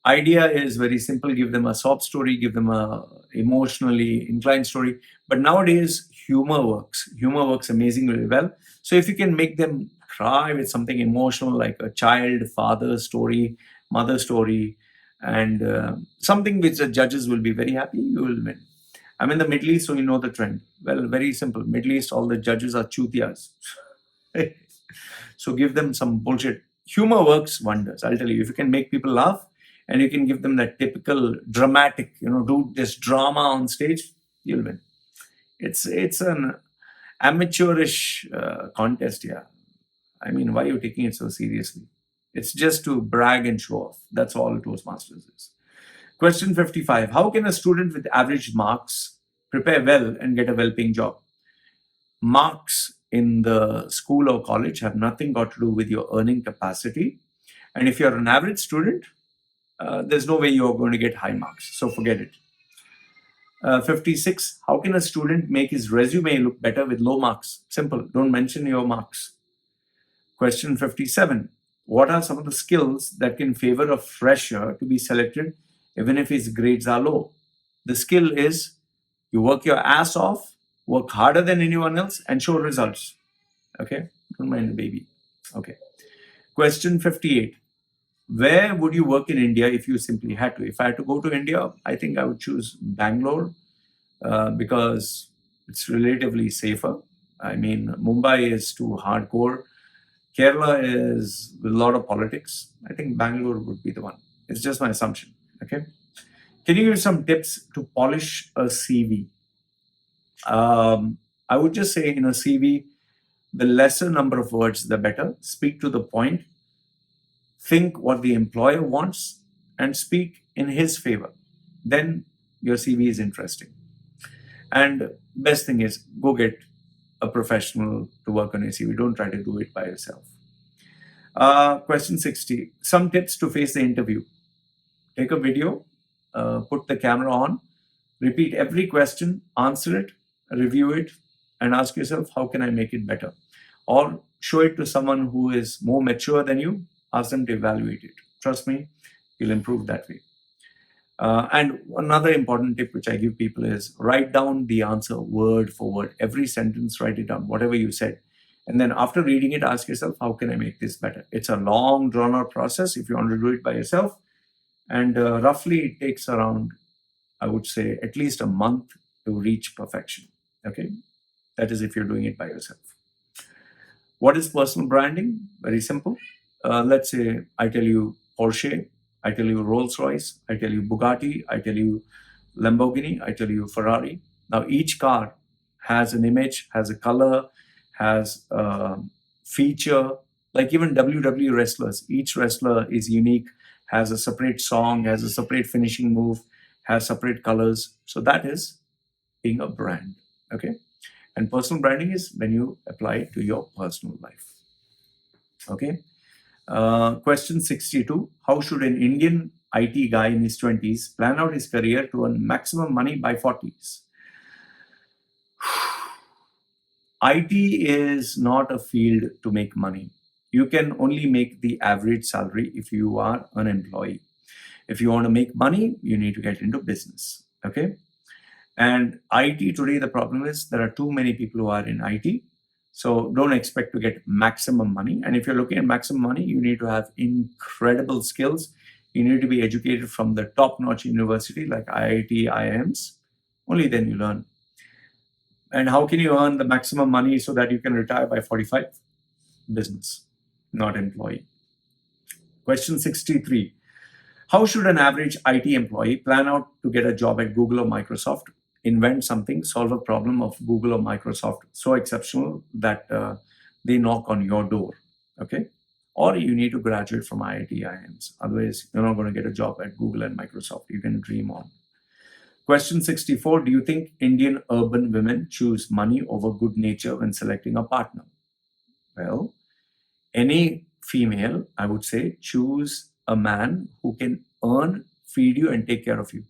Idea is very simple. Give them a sob story, give them a emotionally inclined story. But nowadays, humor works. Humor works amazingly well. So if you can make them cry with something emotional like a child, father story, mother story, and something which the judges will be very happy, you will win. I'm in the Mcleese, so you know the trend. Well, very simple. Mcleese, all the judges are chutias. So give them some bullshit. Humor works wonders, I'll tell you. If you can make people laugh and you can give them that typical dramatic, do this drama on stage, you'll win. It's an amateurish contest, yeah. I mean, why are you taking it so seriously? It's just to brag and show off. That's all Toastmasters is. Question 55. How can a student with average marks prepare well and get a well-paying job? Marks in the school or college have nothing got to do with your earning capacity. And if you're an average student, there's no way you're going to get high marks. So forget it. 56. How can a student make his resume look better with low marks? Simple. Don't mention your marks. Question 57. What are some of the skills that can favor a fresher to be selected even if his grades are low? The skill is you work your ass off, work harder than anyone else, and show results. Okay? Don't mind the baby. Okay. Question 58. Where would you work in India if you simply had to? If I had to go to India, I think I would choose Bangalore because it's relatively safer. I mean, Mumbai is too hardcore. Kerala is with a lot of politics. I think Bangalore would be the one. It's just my assumption. Okay. Can you give some tips to polish a CV? I would just say in a CV, the lesser number of words, the better. Speak to the point. Think what the employer wants and speak in his favor. Then your CV is interesting. And best thing is go get a professional to work on your CV. Don't try to do it by yourself. Question 60. Some tips to face the interview. Take a video, put the camera on, repeat every question, answer it, review it, and ask yourself, how can I make it better? Or show it to someone who is more mature than you. Ask them to evaluate it. Trust me, you'll improve that way. And another important tip which I give people is write down the answer word for word. Every sentence, write it down, whatever you said. And then after reading it, ask yourself, how can I make this better? It's a long, drawn-out process if you want to do it by yourself. And roughly it takes around, I would say, at least a month to reach perfection. Okay? That is if you're doing it by yourself. What is personal branding? Very simple. Let's say I tell you Porsche, I tell you Rolls-Royce, I tell you Bugatti, I tell you Lamborghini, I tell you Ferrari. Now each car has an image, has a color, has a feature. Like even WWE wrestlers, each wrestler is unique, has a separate song, has a separate finishing move, has separate colors. So that is being a brand. Okay. And personal branding is when you apply it to your personal life. Okay. Question 62. How should an Indian IT guy in his 20s plan out his career to earn maximum money by 40s? IT is not a field to make money. You can only make the average salary if you are an employee. If you want to make money, you need to get into business. Okay. And IT today, the problem is there are too many people who are in IT. So don't expect to get maximum money. And if you're looking at maximum money, you need to have incredible skills. You need to be educated from the top-notch university like IIT, IIMs. Only then you learn. And how can you earn the maximum money so that you can retire by 45? Business, not employee. Question 63. How should an average IT employee plan out to get a job at Google or Microsoft? Invent something, solve a problem of Google or Microsoft so exceptional that they knock on your door. Okay. Or you need to graduate from IIT, IIMs. Otherwise, you're not going to get a job at Google and Microsoft. You can dream on. Question 64. Do you think Indian urban women choose money over good nature when selecting a partner? Well, any female, I would say, choose a man who can earn, feed you, and take care of you.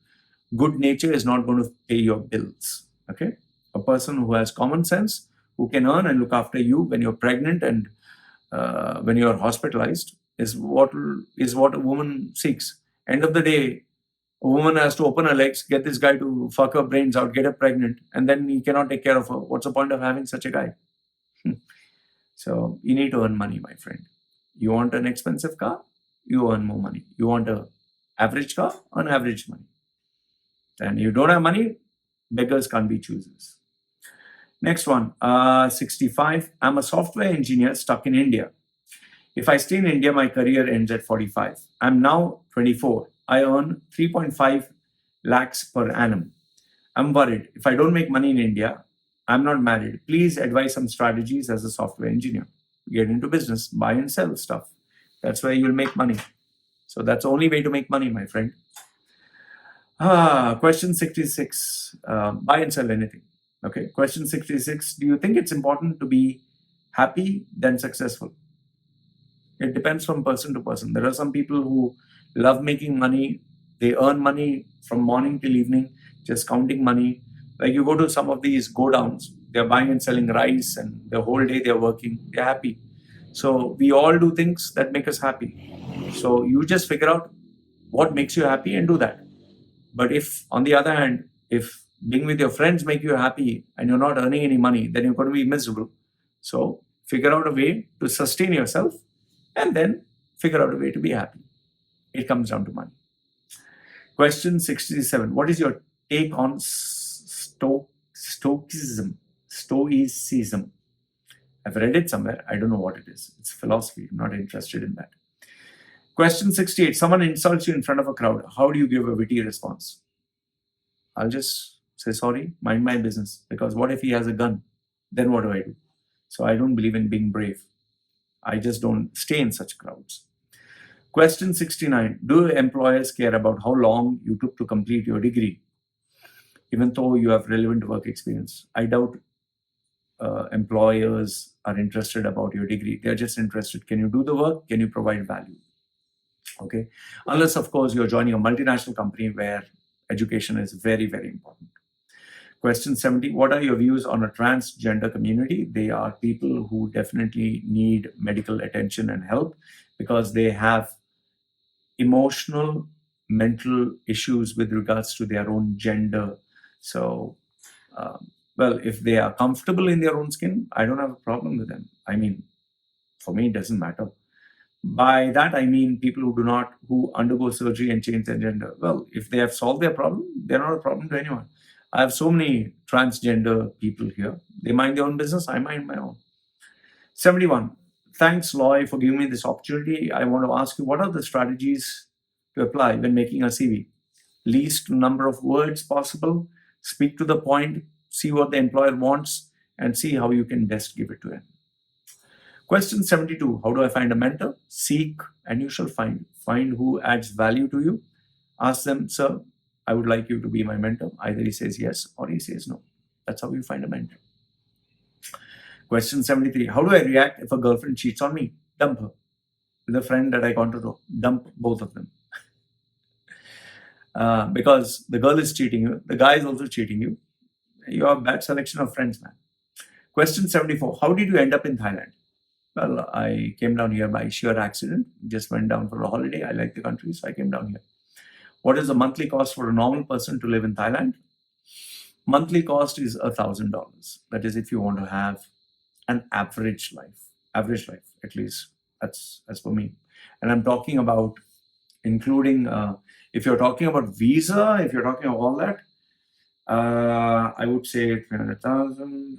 Good nature is not going to pay your bills. Okay. A person who has common sense, who can earn and look after you when you're pregnant and when you're hospitalized is what a woman seeks. End of the day, a woman has to open her legs, get this guy to fuck her brains out, get her pregnant, and then he cannot take care of her. What's the point of having such a guy? So you need to earn money, my friend. You want an expensive car? You earn more money. You want an average car? Earn average money. And you don't have money? Beggars can't be choosers. Next one, 65. I'm a software engineer stuck in India. If I stay in India, my career ends at 45. I'm now 24. I earn 3.5 lakhs per annum. I'm worried. If I don't make money in India, I'm not married. Please advise some strategies as a software engineer. Get into business, buy and sell stuff. That's where you'll make money. So that's the only way to make money, my friend. Question 66. Buy and sell anything. Okay. Question 66. Do you think it's important to be happy than successful? It depends from person to person. There are some people who love making money. They earn money from morning till evening, just counting money. Like you go to some of these go downs, they're buying and selling rice and the whole day they're working. They're happy. So we all do things that make us happy. So you just figure out what makes you happy and do that. But if, on the other hand, if being with your friends make you happy and you're not earning any money, then you're going to be miserable. So figure out a way to sustain yourself and then figure out a way to be happy. It comes down to money. Question 67. What is your take on Stoicism? Stoicism. I've read it somewhere. I don't know what it is. It's philosophy. I'm not interested in that. Question 68. Someone insults you in front of a crowd. How do you give a witty response? I'll just say sorry, mind my business. Because what if he has a gun? Then what do I do? So I don't believe in being brave. I just don't stay in such crowds. Question 69. Do employers care about how long you took to complete your degree, even though you have relevant work experience? I doubt employers are interested about your degree. They're just interested. Can you do the work? Can you provide value? Okay. Unless, of course, you're joining a multinational company where education is very, very important. Question 70. What are your views on a transgender community? They are people who definitely need medical attention and help because they have emotional, mental issues with regards to their own gender. So, well, if they are comfortable in their own skin, I don't have a problem with them. I mean, for me, it doesn't matter. By that, I mean people who undergo surgery and change their gender. Well, if they have solved their problem, they're not a problem to anyone. I have so many transgender people here. They mind their own business. I mind my own. 71. Thanks, Loy, for giving me this opportunity. I want to ask you, what are the strategies to apply when making a CV? Least number of words possible, speak to the point, see what the employer wants, and see how you can best give it to him. Question 72. How do I find a mentor? Seek and you shall find. Find who adds value to you. Ask them, sir, I would like you to be my mentor. Either he says yes or he says no. That's how you find a mentor. Question 73. How do I react if a girlfriend cheats on me? Dump her. With a friend that I got to know, dump both of them. Because the girl is cheating you, the guy is also cheating you. You have a bad selection of friends, man. Question 74. How did you end up in Thailand? Well, I came down here by sheer accident. Just went down for a holiday. I like the country, so I came down here. What is the monthly cost for a normal person to live in Thailand? Monthly cost is $1,000. That is if you want to have an average life, at least. That's as for me. And I'm talking about including, if you're talking about visa, if you're talking about all that, I would say 300,000.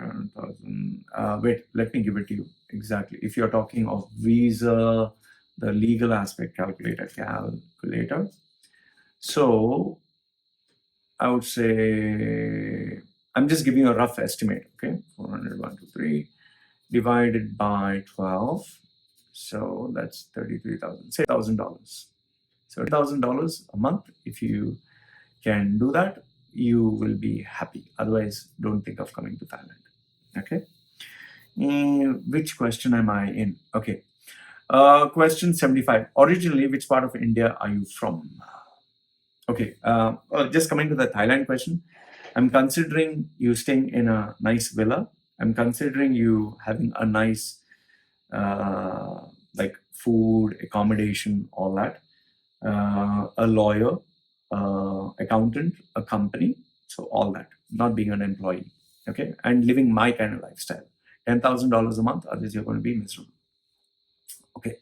Wait, let me give it to you exactly. If you're talking of visa, the legal aspect calculator. So I would say, I'm just giving you a rough estimate. Okay, 400, 1, 2, 3 divided by 12. So that's $33,000. Say $1,000. So $1,000 a month. If you can do that, you will be happy. Otherwise, don't think of coming to Thailand. Okay. Which question am I in? Okay. Question 75. Originally, which part of India are you from? Okay. Just coming to the Thailand question. I'm considering you staying in a nice villa. I'm considering you having a nice, like food, accommodation, all that. A lawyer, accountant, a company, so all that, not being an employee, okay, and living my kind of lifestyle. $10,000 a month, otherwise you're going to be miserable. Okay.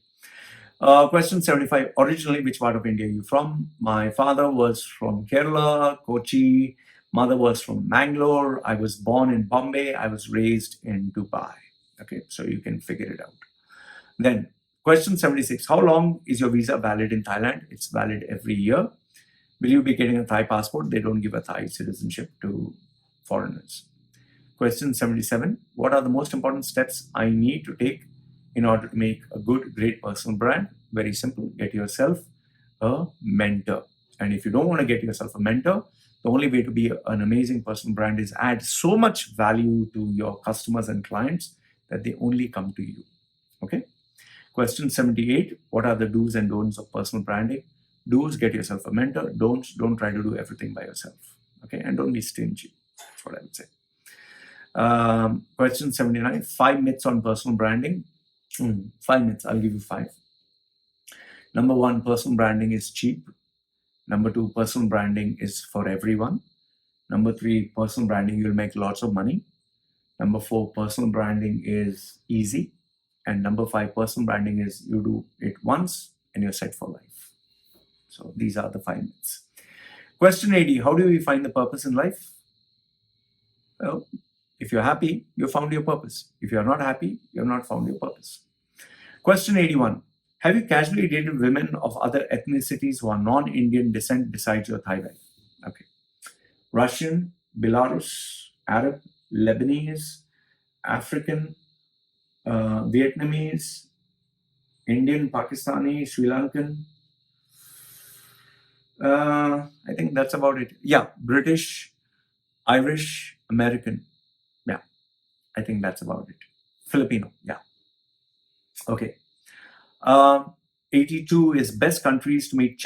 Question 75. Originally, which part of India are you from? My father was from Kerala, Kochi. Mother was from Mangalore. I was born in Bombay. I was raised in Dubai. Okay, so you can figure it out. Then question 76, how long is your visa valid in Thailand? It's valid every year. Will you be getting a Thai passport? They don't give a Thai citizenship to foreigners. Question 77, what are the most important steps I need to take in order to make a good, great personal brand? Very simple, get yourself a mentor. And if you don't want to get yourself a mentor, the only way to be an amazing personal brand is add so much value to your customers and clients that they only come to you. Okay. Question 78, what are the do's and don'ts of personal branding? Do's, get yourself a mentor. Don'ts, don't try to do everything by yourself. Okay. And don't be stingy. That's what I would say. Question 79, 5 myths on personal branding. 5 myths, I'll give you 5. Number 1, personal branding is cheap. Number 2, personal branding is for everyone. Number 3, personal branding, you'll make lots of money. Number 4, personal branding is easy. And number 5, personal branding is you do it once and you're set for life. So these are the 5 myths. Question 80, how do we find the purpose in life? Well, if you're happy, you found your purpose. If you're not happy, you've not found your purpose. Question 81, have you casually dated women of other ethnicities who are non-Indian descent besides your Thai wife? Okay. Russian, Belarus, Arab, Lebanese, African, Vietnamese, Indian, Pakistani, Sri Lankan. I think that's about it. Yeah, British, Irish, American. Yeah, I think that's about it. Filipino. Yeah. Okay. 82 is best countries to meet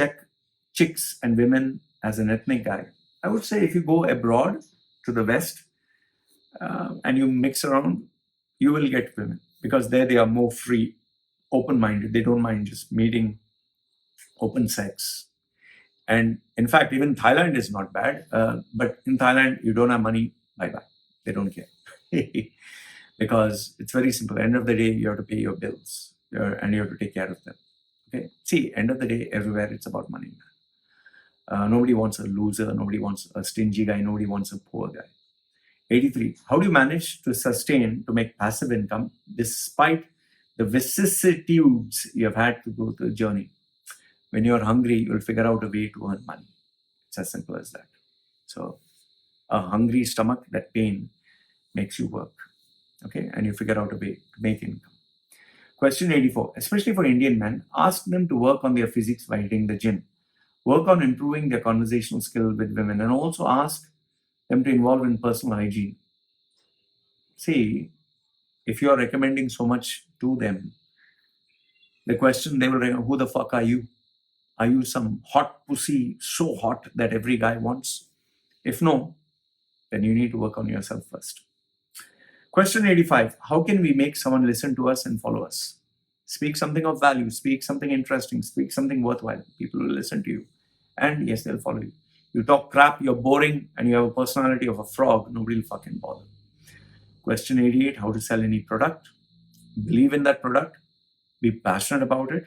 chicks and women as an ethnic guy. I would say if you go abroad to the West and you mix around, you will get women because there they are more free, open-minded. They don't mind just meeting, open sex. And in fact, even Thailand is not bad. But in Thailand, you don't have money, bye-bye. They don't care. Because it's very simple. End of the day, you have to pay your bills and you have to take care of them. Okay. See, end of the day, everywhere it's about money. Nobody wants a loser. Nobody wants a stingy guy. Nobody wants a poor guy. 83. How do you manage to sustain, to make passive income despite the vicissitudes you have had to go through the journey? When you're hungry, you'll figure out a way to earn money. It's as simple as that. So a hungry stomach, that pain makes you work. Okay. And you figure out a way to make income. Question 84, especially for Indian men, ask them to work on their physiques by hitting the gym. Work on improving their conversational skill with women and also ask them to involve in personal hygiene. See, if you're recommending so much to them, the question they will say, who the fuck are you? Are you some hot pussy, so hot that every guy wants? If no, then you need to work on yourself first. Question 85, how can we make someone listen to us and follow us? Speak something of value, speak something interesting, speak something worthwhile. People will listen to you. And yes, they'll follow you. You talk crap, you're boring, and you have a personality of a frog, nobody will fucking bother. Question 88, how to sell any product. Believe in that product, be passionate about it,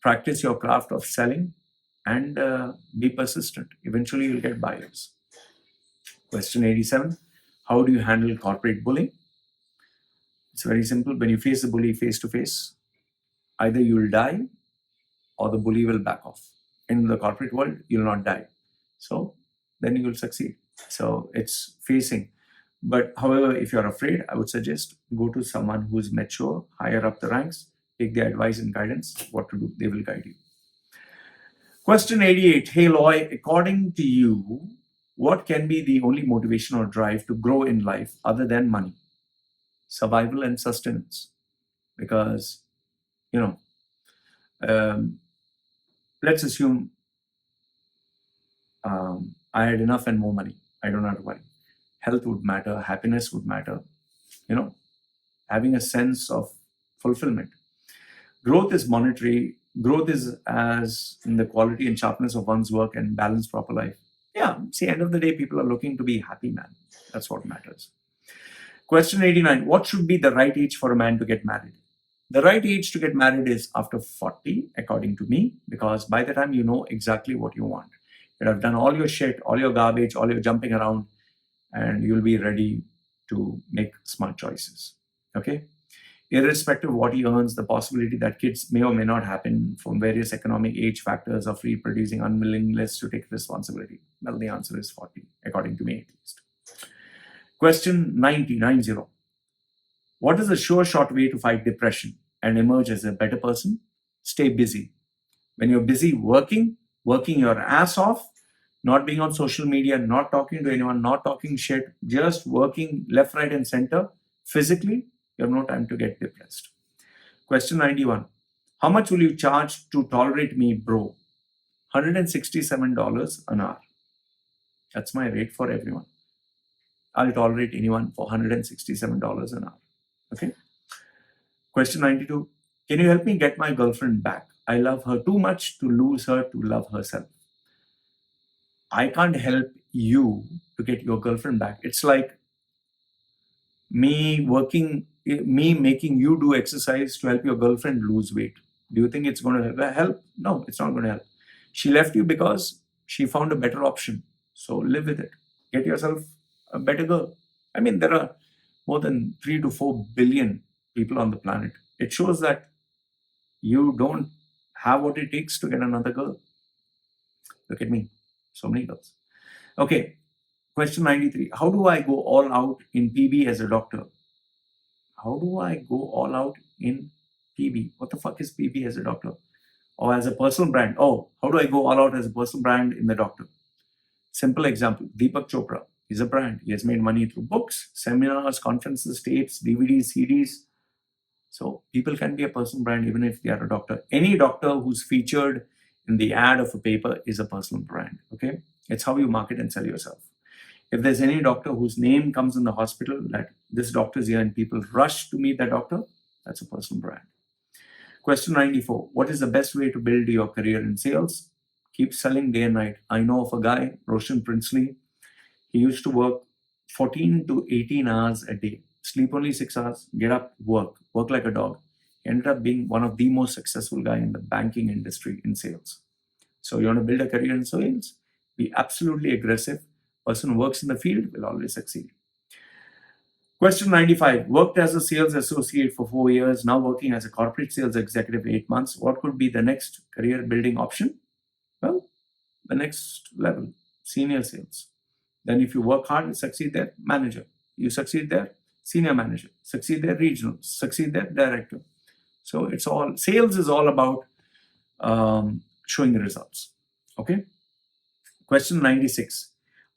practice your craft of selling, and be persistent. Eventually, you'll get buyers. Question 87, how do you handle corporate bullying? It's very simple. When you face the bully face to face, either you'll die or the bully will back off. In the corporate world, you'll not die. So then you will succeed. So it's facing. But however, if you're afraid, I would suggest go to someone who's mature, higher up the ranks, take their advice and guidance, what to do. They will guide you. Question 88. Hey, Loy, according to you, what can be the only motivation or drive to grow in life other than money? Survival and sustenance. Because, let's assume I had enough and more money. I don't have to worry. Health would matter. Happiness would matter. Having a sense of fulfillment. Growth is monetary. Growth is as in the quality and sharpness of one's work and balance proper life. Yeah, see, end of the day, people are looking to be happy, man. That's what matters. Question 89. What should be the right age for a man to get married? The right age to get married is after 40, according to me, because by the time you know exactly what you want. You'd have done all your shit, all your garbage, all your jumping around, and you'll be ready to make smart choices. Okay? Irrespective of what he earns, the possibility that kids may or may not happen from various economic age factors of reproducing unwillingness to take responsibility. Well, the answer is 40, according to me at least. Question 90. What is the sure short way to fight depression and emerge as a better person? Stay busy. When you're busy working your ass off, not being on social media, not talking to anyone, not talking shit, just working left, right, and center physically, you have no time to get depressed. Question 91. How much will you charge to tolerate me, bro? $167 an hour. That's my rate for everyone. I'll tolerate anyone for $167 an hour. Okay. Question 92. Can you help me get my girlfriend back? I love her too much to lose her to love herself. I can't help you to get your girlfriend back. It's like me making you do exercise to help your girlfriend lose weight. Do you think it's going to help? No, it's not going to help. She left you because she found a better option. So live with it. Get yourself a better girl. I mean, there are more than 3 to 4 billion people on the planet. It shows that you don't have what it takes to get another girl. Look at me. So many girls. Okay. Question 93. How do I go all out in PB as a doctor? How do I go all out in PB? What the fuck is PB as a doctor? Or as a personal brand? Oh, how do I go all out as a personal brand in the doctor? Simple example. Deepak Chopra is a brand. He has made money through books, seminars, conferences, tapes, DVDs, CDs. So people can be a personal brand even if they are a doctor. Any doctor who's featured in the ad of a paper is a personal brand. Okay? It's how you market and sell yourself. If there's any doctor whose name comes in the hospital, that this doctor is here and people rush to meet that doctor, that's a personal brand. Question 94. What is the best way to build your career in sales? Keep selling day and night. I know of a guy, Roshan Princely. He used to work 14 to 18 hours a day. Sleep only 6 hours, get up, work like a dog. He ended up being one of the most successful guy in the banking industry in sales. So you want to build a career in sales? Be absolutely aggressive. Person who works in the field will always succeed. Question 95. Worked as a sales associate for 4 years, now working as a corporate sales executive 8 months. What could be the next career building option? Well, the next level, senior sales. Then if you work hard, you succeed there, manager. You succeed there, senior manager. Succeed there, regional. Succeed there, director. So it's all, sales is all about showing the results. Okay. Question 96.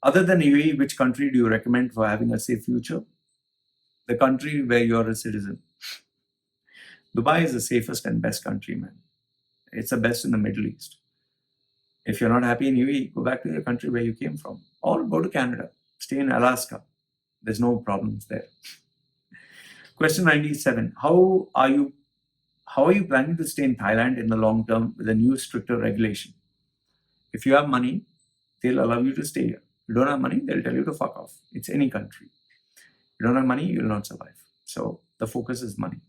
Other than UAE, which country do you recommend for having a safe future? The country where you're a citizen. Dubai is the safest and best country, man. It's the best in the Middle East. If you're not happy in UAE, go back to your country where you came from. Or go to Canada. Stay in Alaska. There's no problems there. Question 97. How are you planning to stay in Thailand in the long term with a new stricter regulation? If you have money, they'll allow you to stay here. If you don't have money, they'll tell you to fuck off. It's any country. If you don't have money, you will not survive. So the focus is money.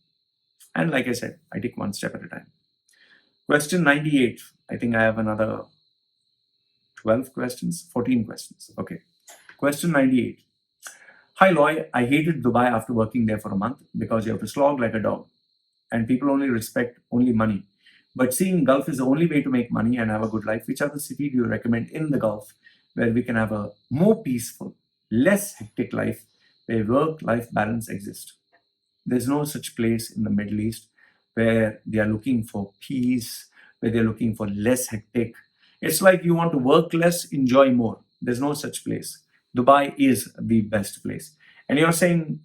And like I said, I take one step at a time. Question 98. I think I have another 14 questions. Okay. Question 98. Hi, Loy. I hated Dubai after working there for a month because you have to slog like a dog. And people only respect only money. But seeing Gulf is the only way to make money and have a good life. Which other city do you recommend in the Gulf where we can have a more peaceful, less hectic life where work-life balance exists? There's no such place in the Middle East where they are looking for peace, where they're looking for less hectic. It's like you want to work less, enjoy more. There's no such place. Dubai is the best place. And you're saying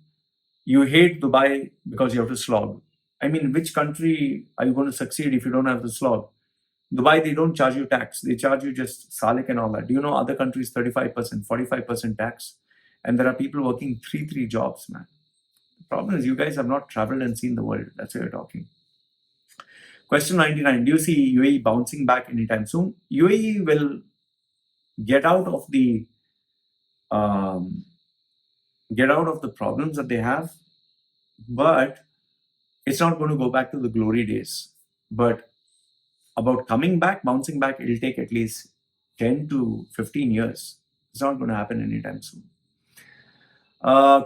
you hate Dubai because you have to slog. I mean, which country are you going to succeed if you don't have to slog? Dubai, they don't charge you tax. They charge you just salik and all that. Do you know other countries 35%, 45% tax? And there are people working 3 jobs, man. The problem is you guys have not traveled and seen the world. That's why you're talking. Question 99. Do you see UAE bouncing back anytime soon? UAE will get out of the problems that they have, but it's not going to go back to the glory days. But about coming back, bouncing back, it'll take at least 10 to 15 years. It's not going to happen anytime soon.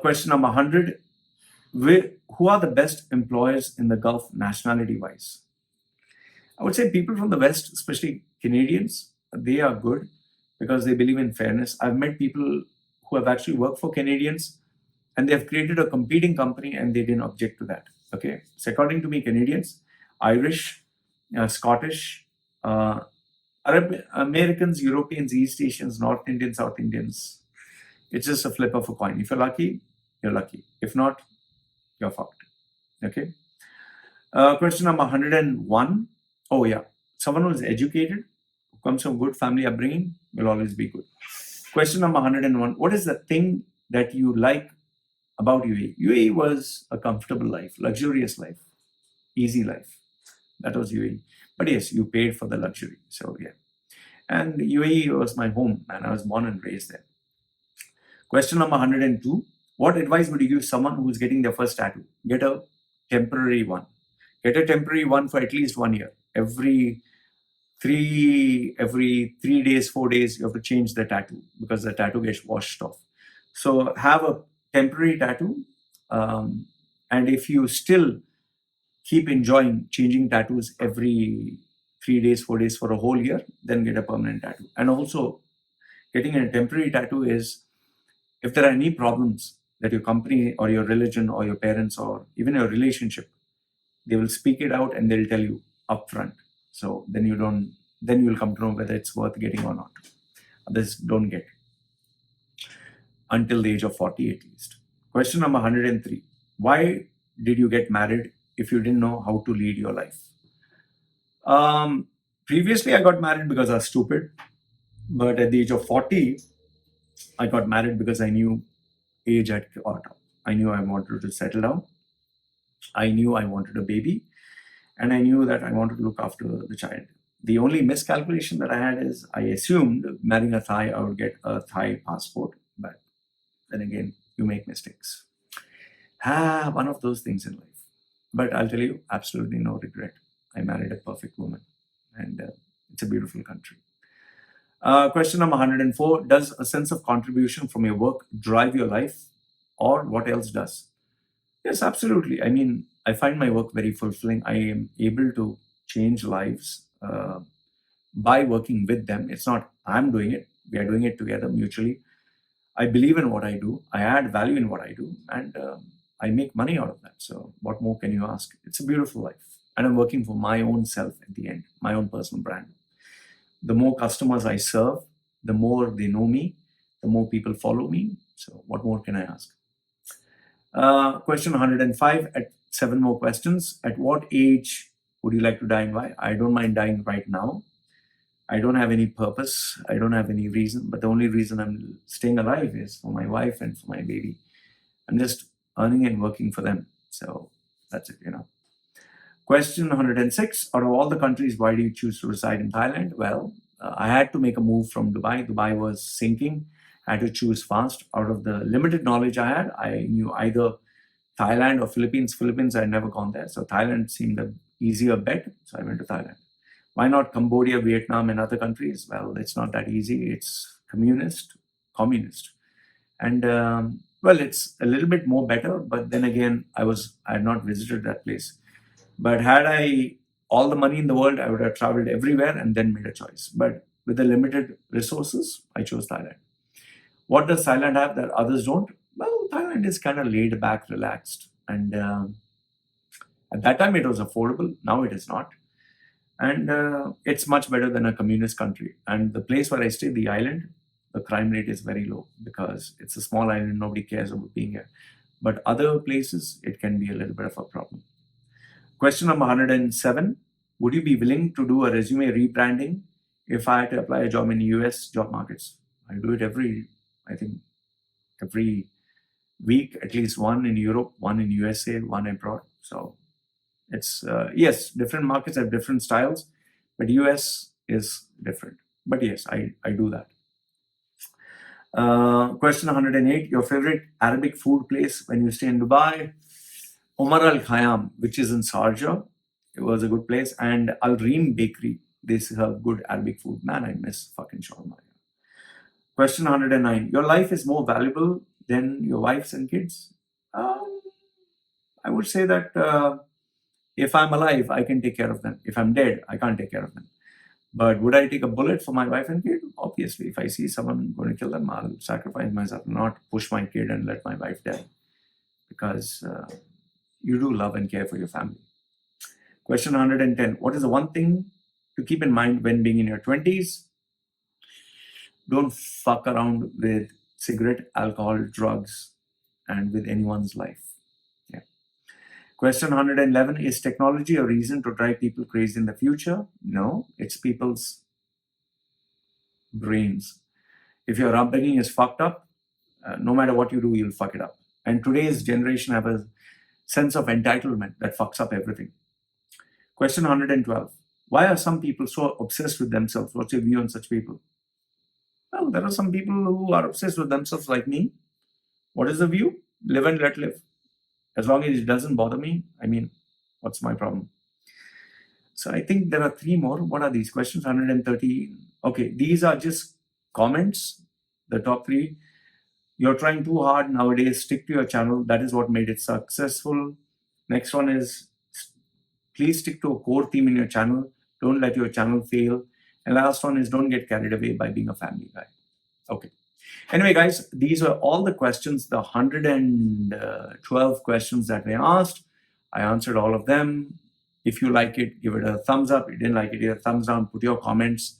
Question number 100. Who are the best employers in the Gulf nationality-wise? I would say people from the West, especially Canadians, they are good because they believe in fairness. I've met people who have actually worked for Canadians and they have created a competing company and they didn't object to that. Okay. So according to me, Canadians, Irish, Scottish, Americans, Europeans, East Asians, North Indians, South Indians, it's just a flip of a coin. If you're lucky, you're lucky. If not, you're fucked. Okay. Question number 101. Oh yeah, someone who is educated, who comes from good family upbringing, will always be good. Question number 101. What is the thing that you like about UAE? UAE was a comfortable life, luxurious life, easy life. That was UAE. But yes, you paid for the luxury. So yeah. And UAE was my home and I was born and raised there. Question number 102. What advice would you give someone who's getting their first tattoo? Get a temporary one. Get a temporary one for at least 1 year. Every 3 days, 4 days, you have to change the tattoo because the tattoo gets washed off. So have a temporary tattoo. And if you still keep enjoying changing tattoos every 3 days, 4 days for a whole year, then get a permanent tattoo. And also getting a temporary tattoo is if there are any problems that your company or your religion or your parents or even your relationship, they will speak it out and they'll tell you upfront. So then you'll come to know whether it's worth getting or not. Others don't get until the age of 40 at least. Question number 103. Why did you get married if you didn't know how to lead your life? Previously, I got married because I was stupid. But at the age of 40, I got married because I knew age had caught up. I knew I wanted to settle down. I knew I wanted a baby. And I knew that I wanted to look after the child. The only miscalculation that I had is I assumed marrying a Thai, I would get a Thai passport. But then again, you make mistakes. One of those things in life. But I'll tell you, absolutely no regret. I married a perfect woman. And it's a beautiful country. Question number 104. Does a sense of contribution from your work drive your life? Or what else does? Yes, absolutely. I mean, I find my work very fulfilling. I am able to change lives by working with them. It's not I'm doing it. We are doing it together mutually. I believe in what I do. I add value in what I do. And I make money out of that. So what more can you ask? It's a beautiful life. And I'm working for my own self at the end, my own personal brand. The more customers I serve, the more they know me, the more people follow me. So what more can I ask? Question 105, at 7 more questions. At what age would you like to die and why? I don't mind dying right now. I don't have any purpose. I don't have any reason. But the only reason I'm staying alive is for my wife and for my baby. I'm just earning and working for them. So that's it, Question 106. Out of all the countries, why do you choose to reside in Thailand? Well, I had to make a move from Dubai. Dubai was sinking. I had to choose fast. Out of the limited knowledge I had, I knew either Thailand or Philippines. Philippines, I had never gone there. So Thailand seemed an easier bet. So I went to Thailand. Why not Cambodia, Vietnam, and other countries? Well, it's not that easy. It's communist. And well, it's a little bit more better. But then again, I had not visited that place. But had I all the money in the world, I would have traveled everywhere and then made a choice. But with the limited resources, I chose Thailand. What does Thailand have that others don't? Well, Thailand is kind of laid back, relaxed. And at that time, it was affordable. Now it is not. And it's much better than a communist country. And the place where I stay, the island, the crime rate is very low because it's a small island. Nobody cares about being here. But other places, it can be a little bit of a problem. Question number 107. Would you be willing to do a resume rebranding if I had to apply a job in US job markets? I do it every week, at least one in Europe, one in USA, one abroad. So it's, yes, different markets have different styles, but US is different. But yes, I do that. Question 108. Your favorite Arabic food place when you stay in Dubai? Omar Al Khayyam, which is in Sharjah. It was a good place. And Al Reem Bakery. they serve good Arabic food. Man, I miss fucking shawarma. Question 109. Your life is more valuable than your wife's and kids? I would say that if I'm alive, I can take care of them. If I'm dead, I can't take care of them. But would I take a bullet for my wife and kid? Obviously, if I see someone going to kill them, I'll sacrifice myself, not push my kid and let my wife die. Because you do love and care for your family. Question 110. What is the one thing to keep in mind when being in your 20s? Don't fuck around with cigarette, alcohol, drugs, and with anyone's life. Yeah. Question 111. Is technology a reason to drive people crazy in the future? No, it's people's brains. If your upbringing is fucked up, no matter what you do, you'll fuck it up. And today's generation have a sense of entitlement that fucks up everything. Question 112. Why are some people so obsessed with themselves? What's your view on such people? Well, there are some people who are obsessed with themselves like me. What is the view? Live and let live. As long as it doesn't bother me, I mean, what's my problem? So I think there are 3 more. What are these questions? 130. Okay, these are just comments, the top 3. You're trying too hard nowadays. Stick to your channel. That is what made it successful. Next one is, please stick to a core theme in your channel. Don't let your channel fail. And last one is, don't get carried away by being a family guy. Okay. Anyway, guys, these were all the questions, the 112 questions that we asked. I answered all of them. If you like it, give it a thumbs up. If you didn't like it, give it a thumbs down. Put your comments.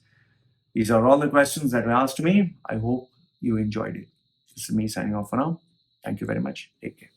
These are all the questions that were asked to me. I hope you enjoyed it. This is me signing off for now. Thank you very much. Take care.